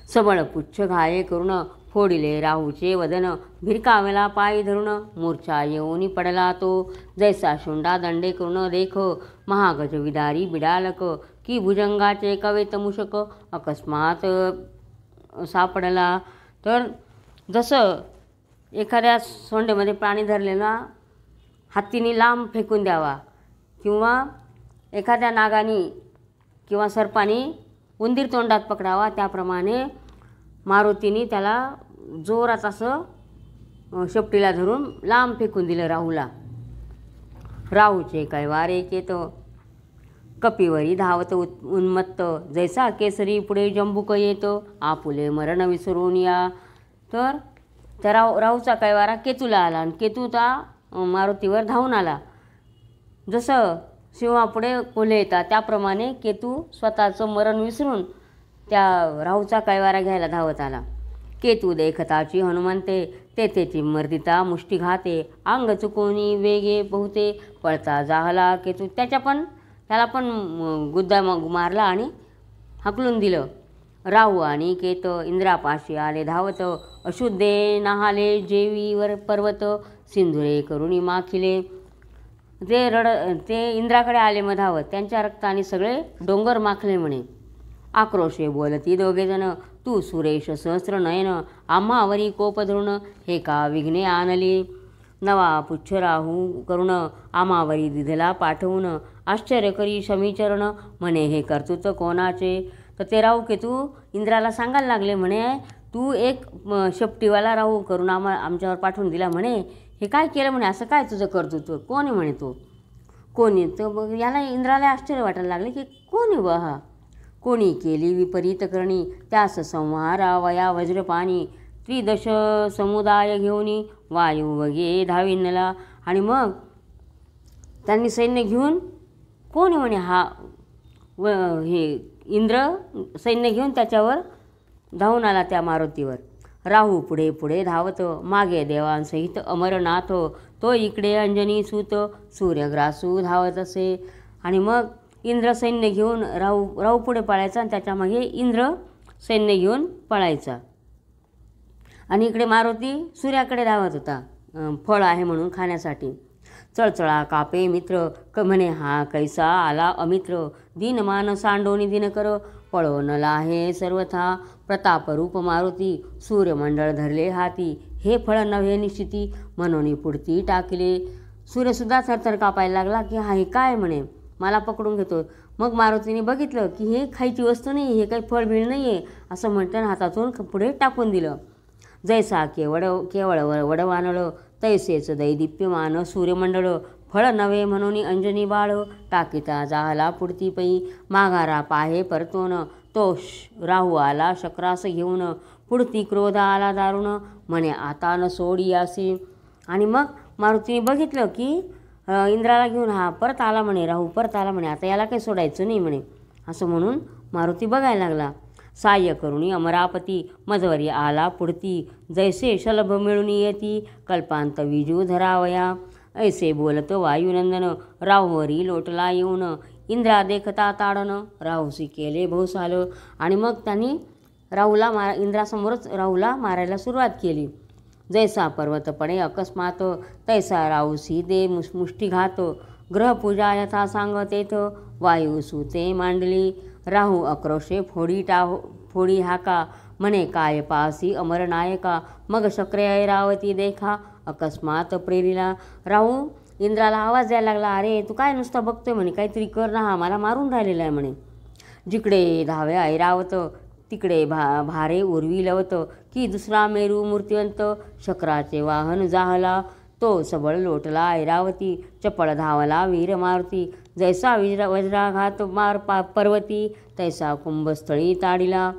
सबळ पुच्छ घाये करून, फोडिले राहूचे वदन, भिरकावेला पायी धरून, मूर्छा येऊनी पडला तो, जैसा शुंडा दंडे करून देख, महागज विदारी बिडालक, की भुजंगाचे कवेत मूषक, अकस्मात सापडला. तर जसं एखाद्या सोंडेमध्ये प्राणी धरलेला हत्तीने लांब फेकून द्यावा, किंवा एखाद्या नागाने किंवा सर्पाने उंदीर तोंडात पकडावा, त्याप्रमाणे मारुतीने त्याला जोरात असं शेपटीला धरून लांब फेकून दिलं राहूला. राहूचे कैवारे केत, कपिवरी धावत उन्मत्त, जैसा केसरी पुढे जंबुक येतो, आपुले मरण विसरून या. तर त्या राहूचा कैवारा केतूला आला आणि केतू त्या मारुतीवर धावून आला. जसं सिंहापुढे कोल्हे येतात त्याप्रमाणे केतू स्वतःचं मरण विसरून त्या राहूचा कैवारा घ्यायला धावत आला. केतू देखताची हनुमंते तेथेची मर्दिता मुष्टी घाते अंग चुकोनी वेगे बहुते पळता जाहला केतू त्याला पण गुद्दा मारला आणि हकलून दिलं. राहू आणि केत इंद्रापाशी आले धावत अशुद्धे नाहाले जेवीवर पर्वत सिंधुरे करुणी माखिले. ते इंद्राकडे आले धावत त्यांच्या रक्ताने सगळे डोंगर माखले म्हणे. आक्रोशे बोलती दोघेजण तू सुरेश सहस्र नयन आम्हावरी कोप धरून हे का विघ्ने आणली. नवा पुच्छ राहू करुण आम्हावरी दिधला पाठवून आश्चर्य करी शमीचरण म्हणे हे कर्तृत्व कोणाचे. तर ते राहू केतू इंद्राला सांगायला लागले म्हणे तू एक शेपटीवाला राहू करून आमच्यावर पाठवून दिला म्हणे. हे काय केलं म्हणे, असं काय तुझं कर्तृत्व, कोण आहे म्हणे तो, कोणी. तर मग याला इंद्राला आश्चर्य वाटायला लागले की कोण आहे बा हा. कोणी केली विपरीत करणी त्यास संहारा वया वज्रपाणी त्रिदश समुदाय घेऊनी वायू वगे धाविनला. आणि मग त्यांनी सैन्य घेऊन कोण आहे म्हणे हा हे इंद्र सैन्य घेऊन त्याच्यावर धावून आला त्या मारुतीवर. राहू पुढे पुढे धावत मागे देवांसहित अमरनाथ तो इकडे अंजनी सूत सूर्यग्रासू धावत असे. आणि मग इंद्र सैन्य घेऊन राहू पुढे पळायचा आणि त्याच्यामागे इंद्र सैन्य घेऊन पळायचा. आणि इकडे मारुती सूर्याकडे धावत होता फळ आहे म्हणून खाण्यासाठी. चळचळा कापे मित्र म्हणे हा कैसा आला अमित्र दीनमान सांडोनी दिनकर पळवनला आहे सर्वथा प्रतापरूप मारुती सूर्यमंडळ धरले हाती हे फळ नव्हे निश्चिती म्हणून पुढती टाकले. सूर्यसुद्धा थरथर कापायला लागला की हा हे काय म्हणे मला पकडून घेतो. मग मारुतीने बघितलं की हे खायची वस्तू नाही, हे काही फळबिळ नाही आहे असं म्हणताना हातातून पुढे टाकून दिलं. जैसा केवळ वडवानळ तैसेच दैदिप्यमान सूर्यमंडळ फळ नवे म्हणून अंजनी बाळ टाकीता जाहला पुढती पै माघारा पाहे परतोन तो राहू आला शक्रास घेऊन पुढती क्रोध आला दारुण म्हणे आता न सोडी असे. आणि मग मारुतीने बघितलं की इंद्राला घेऊन हा परत आला म्हणे, राहू परत आला म्हणे, आता याला काही सोडायचं नाही म्हणे. असं म्हणून मारुती बघायला लागला. साह्य करुणी अमरापती मजवरी आला पुढती जैसे शलभ मिळून येती कल्पांत विजू धरावया. ऐसे बोलत वायुनंदन राहुवरी लोटला येऊन इंद्रा देखता ताडन राहुसी केले बहुसाल. आणि मग त्यांनी इंद्रासमोरच राहूला मारायला सुरुवात केली. जैसा पर्वतपणे अकस्मात तैसा राहुसी दे मुष्टीघात ग्रहपूजा यथा सांगतेत वायू सुते मांडली. राहू आक्रोशे फोडी हाका म्हणे काय पासी अमरनायका मग शक्रे ऐरावती देखा अकस्मात प्रेरिला. राहू इंद्राला आवाज द्यायला लागला अरे तू काय नुसतं बघतोय म्हणे, काहीतरी कर ना, हा मला मारून राहिलेला आहे म्हणे. जिकडे धावे ऐरावत तिकडे भारे उर्वी लवत की दुसरा मेरू मूर्तिवंत शक्राचे वाहन जाहला तो सबळ लोटला ऐरावती चपळ धावला वीर मारुती जैसा वज्राघात मार पर्वती तैसा कुंभस्थळी ताडिला.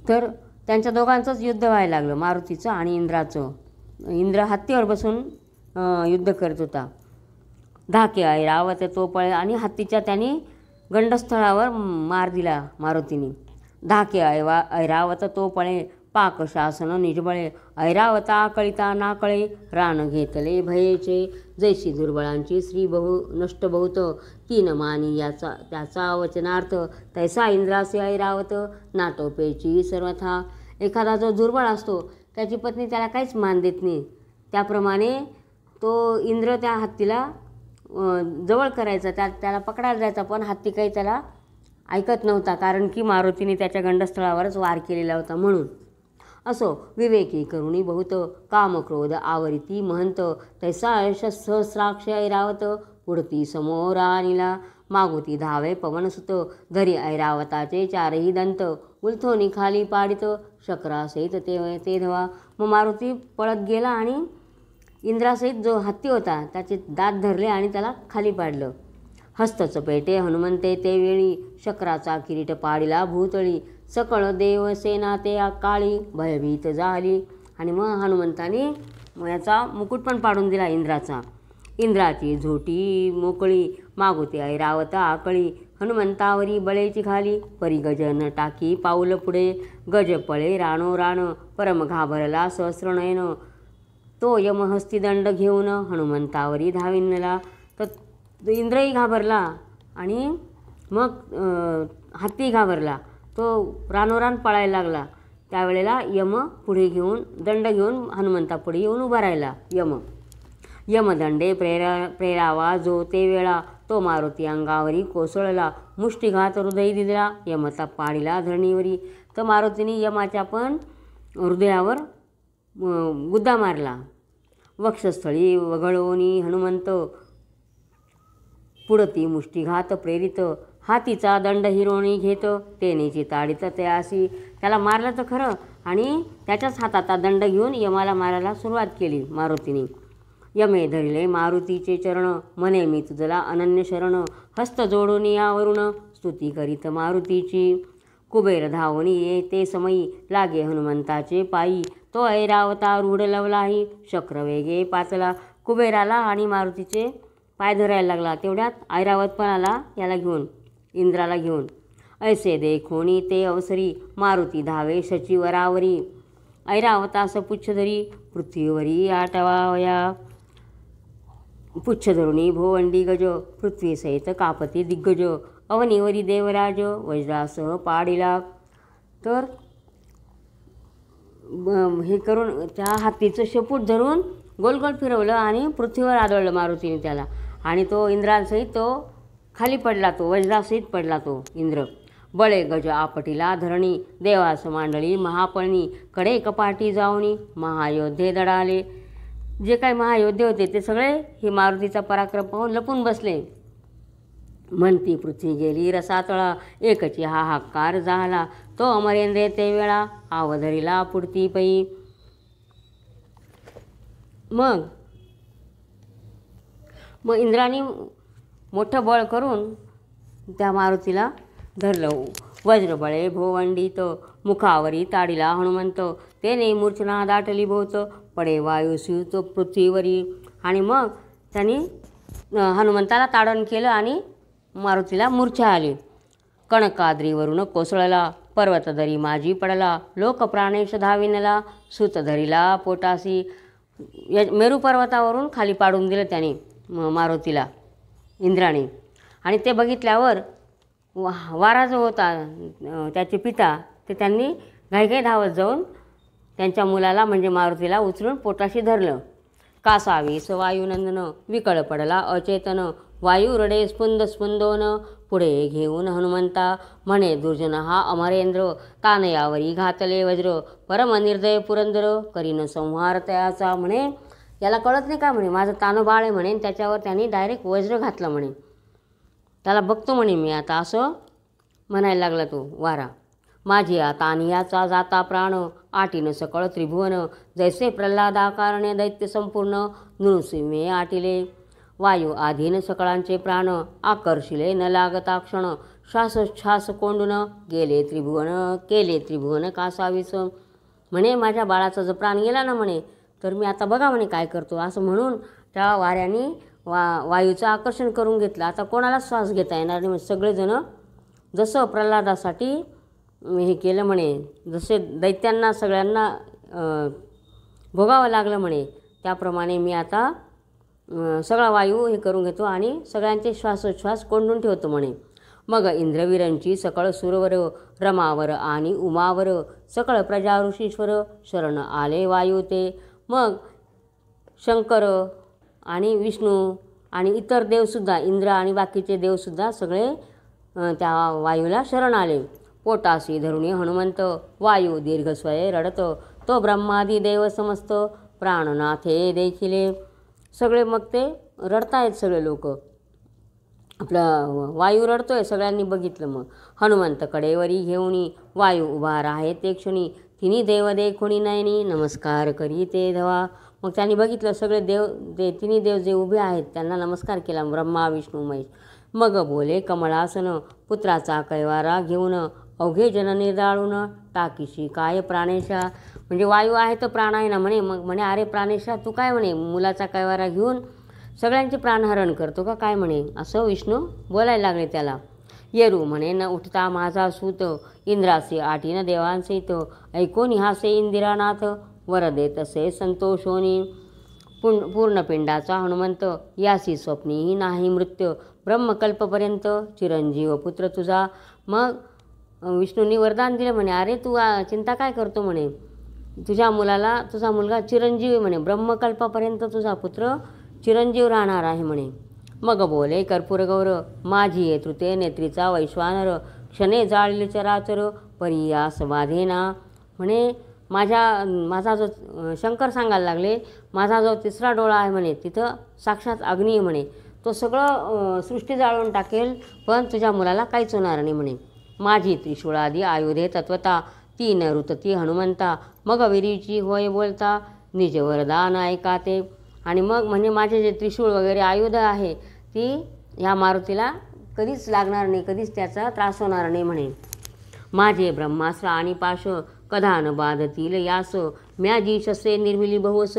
तर त्यांच्या दोघांचंच युद्ध व्हायला लागलं, मारुतीचं आणि इंद्राचं. इंद्र हत्तीवर बसून युद्ध करत होता. धाके ऐरावत तो पळे आणि हत्तीच्या त्याने गंडस्थळावर मार दिला मारुतीने. धाके ऐरावत तो पळे पाक शासन निजबळे ऐरावता कळिता ना कळे रान घेतले भयेचे जैशी दुर्बळांची श्री नष्ट बहुत तीन मानी त्याचा वचनार्थ तैसा इंद्रासे ऐरावत नाटोपेची सर्वथा. एखादा जो दुर्बळ असतो त्याची पत्नी त्याला काहीच मान देत नाही, त्याप्रमाणे तो इंद्र त्या हत्तीला जवळ करायचा, त्याला पकडायला जायचा, पण हत्ती काही त्याला ऐकत नव्हता कारण की मारुतीने त्याच्या गंडस्थळावरच वार केलेला होता म्हणून. असो विवेकी करुणी बहुत कामक्रोध आवरिती महंत तैसा सहस्राक्ष ऐरावत पुढती समोरा निला मागुती धावे पवनसुत धरी ऐरावताचे चारही दंत उलथोनी खाली पाडित शक्रासहित ते धवा. मग मारुती पळत गेला आणि इंद्रासहित जो हत्ती होता त्याचे दात धरले आणि त्याला खाली पाडलं. हस्तच पेटे हनुमंते ते वेळी शक्राचा किरीट पाडिला भूतळी सकळ देवसेना ते काळी भयभीत झाली. आणि मग हनुमंताने याचा मुकुट पण पाडून दिला इंद्राचा. इंद्राची झोटी मोकळी मागुते ऐरावत आकळी हनुमंतावरी बळेची खाली परी गजन टाकी पाऊल पुढे गज पळे राणो राण परम घाबरला सहस्रनयन तो यमहस्ती दंड घेऊन हनुमंतावरी धाविनला. तर इंद्रही घाबरला आणि मग हत्ती घाबरला, तो रानोरान पळायला लागला. त्यावेळेला यम पुढे घेऊन दंड घेऊन हनुमंतापुढे येऊन उभा राहिला. यमदंडे प्रेरावा जो ते वेळा तो मारुती अंगावरी कोसळला मुष्टिघात हृदय दिला यमता पाडिला धरणीवरी. तर मारुतीने यमाच्या पण हृदयावर गुद्दा मारला. वक्षस्थळी वगळवणी हनुमंत पुढती मुष्टिघात प्रेरित हातीचा दंड हिरोणी घेत तेनेची ताडित तयासी. त्याला मारलं तर खरं आणि त्याच्याच हाताचा दंड घेऊन यमाला मारायला सुरुवात केली मारुतीने. यमे धरिले मारुतीचे चरण म्हणे मी तुझला अनन्य शरण हस्त जोडून यावरून स्तुती करीत मारुतीची. कुबेर धावणी येते समयी लागे हनुमंताचे पायी तो ऐरावता रूढ लवलाही शक्रवेगे पाचला. कुबेराला आणि मारुतीचे पाय धरायला लागला. तेवढ्यात ऐरावत पण आला याला घेऊन, इंद्राला घेऊन. ऐसे देखोनी ते अवसरी मारुती धावे शचीवरावरी ऐरावतास पुच्छ धरी पृथ्वीवरी आटवावया. पुच्छ धरुणी भोवंडी गज पृथ्वी सहित कापती दिग्गज अवनीवरी देवराज वज्रासह पाडिला. तर हे करून त्या हत्तीचं शेपूट धरून गोल गोल फिरवलं आणि पृथ्वीवर आदळलं मारुतीने त्याला. आणि तो इंद्रासहित तो खाली पडला, तो वज्रासहित पडला तो इंद्र. बळे गज आपटीला धरणी देवास मांडळी महापळणी कडे कपाटी जाऊनी महायोद्धे दडाले. जे काही महायोद्धे होते ते सगळे हे मारुतीचा पराक्रम पाहून लपून बसले. म्हणती पृथ्वी गेली रसातळा एकची हाहाकार झाला तो अमरेंद्र ते वेळा आवधरीला पुढती पै. मग इंद्राने मोठं बळ करून त्या मारुतीला धरलं. वज्रबळे भोवंडीत मुखावरी ताडिला हनुमंत तेने मूर्छना दाटली भोवत पडे वायुस्यूत पृथ्वीवरी. आणि मग त्यांनी हनुमंताला ताडण केलं आणि मारुतीला मूर्छा आली. कणकाद्रीवरून कोसळला पर्वतदरी माझी पडला लोक प्राणेश धाविनला सूत धरिला पोटासी. मेरू पर्वतावरून खाली पाडून दिलं त्याने मारुतीला इंद्राने. आणि ते बघितल्यावर वारा जो होता त्याचे पिता ते त्यांनी घाईघाई धावत जाऊन त्यांच्या मुलाला म्हणजे मारुतीला उचलून पोटाशी धरलं. कासावीस वायुनंदन विकळ पडला अचेतन वायू रडे स्पुंद स्पुंदोन पुढे घेऊन हनुमंता म्हणे दुर्जन हा अमरेंद्र तानयावरी घातले वज्र परमनिर्दय पुरंदर करीन संहार तयाचा. म्हणे याला कळत नाही का म्हणे माझं तानं बाळ आहे म्हणे, त्याच्यावर त्यांनी डायरेक्ट वज्र घातलं म्हणे. त्याला बघतो म्हणे मी आता असं म्हणायला लागला तो वारा. माझी तानियाचा जाता प्राण आटीन सकळ त्रिभुवन जैसे प्रल्हादाकारणे दैत्य संपूर्ण नृसिंहे आटिले. वायू आधीन सकळांचे प्राण आकर्षिले न लागता क्षण श्वासोच्छ्वास कोंडून गेले त्रिभुवन कासावीस. म्हणे माझ्या बाळाचा जर प्राण गेला ना म्हणे तर मी आता बघा म्हणे काय करतो असं म्हणून त्या वाऱ्याने वायूचं आकर्षण करून घेतलं. आता कोणाला श्वास घेता येणार नाही. सगळेजण जसं प्रल्हादासाठी हे केलं म्हणे, जसे दैत्यांना सगळ्यांना भोगावं लागलं म्हणे त्याप्रमाणे मी आता सगळा वायू हे करून घेतो आणि सगळ्यांचे श्वासोच्छ्वास कोंडून ठेवतो म्हणे. मग इंद्रवीरांची सकळ सुरवर रमावर आणि उमावर सकळ प्रजा ऋषीश्वर शरण आले वायू ते. मग शंकर आणि विष्णू आणि इतर देवसुद्धा इंद्र आणि बाकीचे देवसुद्धा सगळे त्या वायूला शरण आले. पोटासी धरुणी हनुमंत वायू दीर्घस्वये रडत तो ब्रह्मादी देव समस्त प्राणनाथे देखिले. सगळे मग ते रडतायत सगळे लोक, आपला वायू रडतोय सगळ्यांनी बघितलं. मग हनुमंत कडेवरी घेऊनी वायू उभा राहे ते क्षणी तिन्ही देव देखुणी नयनी नमस्कार करी ते धवा. मग त्यांनी बघितलं सगळे देव तिन्ही देव जे उभे आहेत त्यांना नमस्कार केला ब्रह्मा विष्णू महेश. मग बोले कमळासन पुत्राचा कैवारा घेऊन अवघे जन निर्दाळून टाकीशी काय प्राणेशा. म्हणजे वायू आहे तर प्राण आहे ना म्हणे. मग म्हणे अरे प्राणेशा तू काय म्हणे मुलाचा कैवारा घेऊन सगळ्यांचे प्राणहरण करतो का काय म्हणे, असं विष्णू बोलायला लागले त्याला. येरू म्हणे न उठता माझा सूत, इंद्रासी आटीन देवांसहित, ऐकून हासे इंदिरानाथ, वर देत असे संतोषोनी. पूर्णपिंडाचा हनुमंत, यासी स्वप्नीही नाही मृत्यू, ब्रह्मकल्पपर्यंत चिरंजीव पुत्र तुझा. मग विष्णूंनी वरदान दिलं म्हणे, अरे तू चिंता काय करतो म्हणे, तुझ्या तुझा मुलगा चिरंजीव म्हणे, ब्रह्मकल्पापर्यंत तुझा पुत्र चिरंजीव राहणार आहे म्हणे. मग बोले कर्पूरगौर, माझी ये तृतीय नेत्रीचा वैश्वानर, क्षणे जाळले चराचर, परियास बाधेना. म्हणे माझा जो शंकर सांगायला लागले, माझा जो तिसरा डोळा आहे म्हणे, तिथं साक्षात अग्नी आहे म्हणे, तो सगळं सृष्टी जाळून टाकेल, पण तुझ्या मुलाला काहीच होणार नाही म्हणे. माझी त्रिशूळादी आयुधे तत्वता, ती न ऋतती हनुमंता, मग विरीची होय बोलता, निज वरदान ऐका ते. आणि मग म्हणजे माझे जे त्रिशूळ वगैरे आयुध आहे ती ह्या मारुतीला कधीच लागणार नाही, कधीच त्याचा त्रास होणार नाही म्हणे. माझे ब्रह्मास्त्र आणि पाश, कधा न बाधतील यास, म्या जी शस्त्रे निर्मिली बहुस,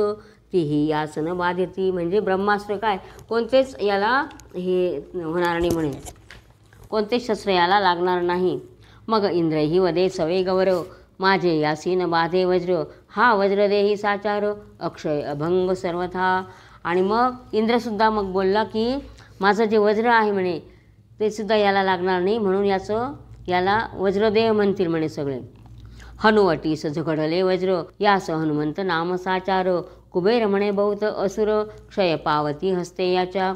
तीही यास न बाधती. म्हणजे ब्रह्मास्त्र काय कोणतेच याला हे होणार नाही म्हणे, कोणतेच शस्त्र याला लागणार नाही. मग इंद्रही वदे सवे गौरव, माझे यासी न बाधे वज्र, हा वज्रदेही साचार, अक्षय अभंग सर्वथा. आणि मग इंद्रसुद्धा मग बोलला की माझं जे वज्र आहे म्हणे ते सुद्धा याला लागणार नाही, म्हणून याला वज्रदेह म्हणतील म्हणे सगळे. हनुवटीस झगडले वज्र, यास हनुमंत नाम साचार, कुबेर म्हणे बहुत असुर, क्षय पावती हस्ते याच्या.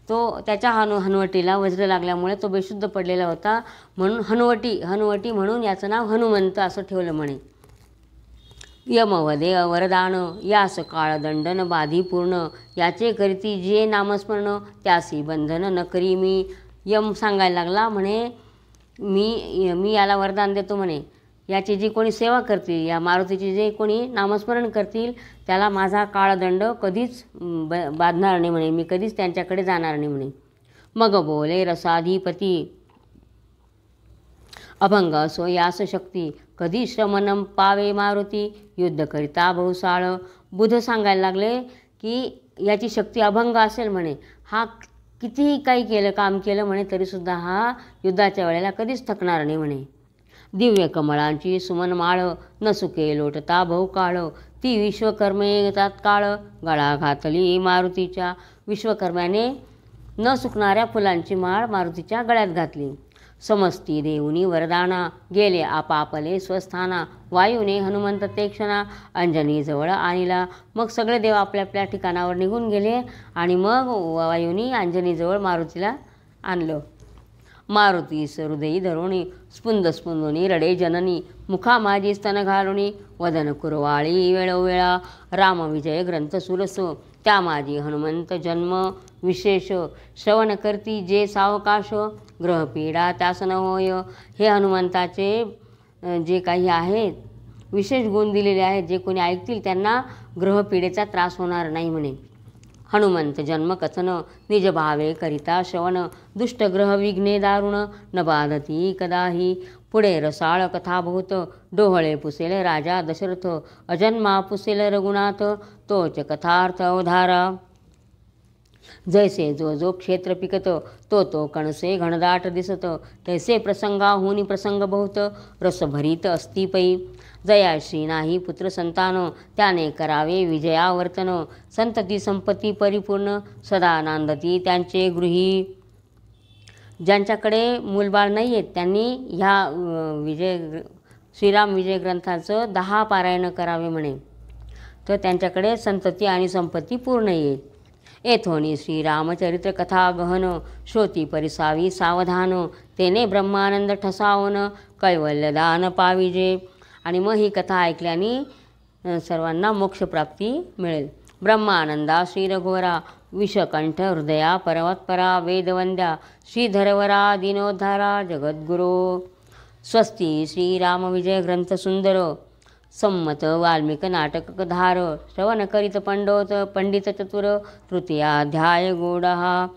तो त्याच्या हनुवटीला वज्र लागल्यामुळे तो बेशुद्ध पडलेला होता, म्हणून हनुवटी म्हणून याचं नाव हनुमंत असं ठेवलं म्हणे. यमवदे वरदान, यास काळदंडन बाधी पूर्ण, याचे करीती जे नामस्मरण, त्यासी बंधन न करी मी. यम सांगायला लागला म्हणे, मी याला वरदान देतो म्हणे, याची जी कोणी सेवा करतील, या मारुतीची जे कोणी नामस्मरण करतील त्याला माझा काळदंड कधीच बाधणार नाही म्हणे, मी कधीच त्यांच्याकडे जाणार नाही म्हणे. मग बोले रसाधिपती, अभंग असो यास शक्ती, कधी श्रमणम पावे मारुती, युद्ध करिता बहुसाळ. बुध सांगायला लागले की याची शक्ती अभंग असेल म्हणे, हा कितीही काही काम केलं म्हणे तरीसुद्धा हा युद्धाच्या वेळेला कधीच थकणार नाही म्हणे. दिव्य कमळांची सुमनमाळ, न सुके लोटता बहुकाळ, ती विश्वकर्मे तात्काळ, गळा घातली मारुतीच्या. विश्वकर्म्याने न सुकणाऱ्या फुलांची माळ मारुतीच्या गळ्यात घातली. समस्ती देऊनी वरदाना, गेले आपापले स्वस्थाना, वायूने हनुमंत ते क्षणा, अंजनी जवळ आणिला. मग सगळे देव आपल्या आपल्या ठिकाणावर निघून गेले आणि मग वायूनी अंजनीजवळ मारुतीला आणलं. मारुतीस हृदयी धरुणी, स्पुंदोनी रडे जननी, मुखा माझी स्तन घालुनी, वदन कुरवाळी वेळोवेळा, राम विजय ग्रंथ सुरसो, त्या माझी हनुमंत जन्म विशेष, श्रवण करती जे सावकाश, ग्रहपीडा त्यास न होय. हे हनुमंताचे जे काही आहेत विशेष गुण दिलेले आहेत, जे कोणी ऐकतील त्यांना ग्रहपीडेचा त्रास होणार नाही म्हणे. हनुमंत जन्म कथन, निज भावे करिता श्रवण, दुष्ट ग्रह विघ्ने दारुण, न बाधती कदाही. पुढे रसाळ कथा बहुत, डोहळे पुसेल राजा दशरथ, अजन्मा पुसेल रघुनाथ, तोच कथार्थ अवधारा. जैसे जो क्षेत्र पिकत, तो कणसे घनदाट दिसत, तैसे प्रसंगाहुनी प्रसंग बहुत, रस भरीत असती पै. जयाश्री नाही पुत्र संतान, त्याने करावे विजयावर्तन, संतती संपत्ती परिपूर्ण, सदा नांदती त्यांचे गृही. ज्यांच्याकडे मूलबाळ नाही आहेत त्यांनी ह्या श्रीराम विजय ग्रंथाचं 10 पारायण करावे म्हणे, तर त्यांच्याकडे संतती आणि संपत्ती पूर्ण येईल. येथोनी श्रीरामचरित्र कथा गहन, श्रोती परिसावी सावधान, तेने ब्रह्मानंद ठसावन, कैवल्यदान पाविजे. आणि मग ही कथा ऐकल्याने सर्वांना मोक्षप्राप्ती मिळेल. ब्रह्मानंदा श्री रघुवरा, विषकंठ हृदया पर्वतपरा, वेदवंद्या श्रीधरवरा, दीनोद्धारा जगद्गुरो. स्वस्ती श्रीराम विजय ग्रंथ सुंदर, संमत वाल्मिक नाटकधार, श्रवण करीत पंडित चतुर, तृतीयाध्याय गूढहा.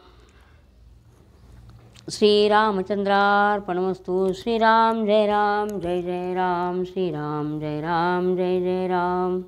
श्रीरामचंद्रार्पणमस्तु. श्रीराम जय राम, जय जय राम, श्रीराम जय राम, जय जय राम.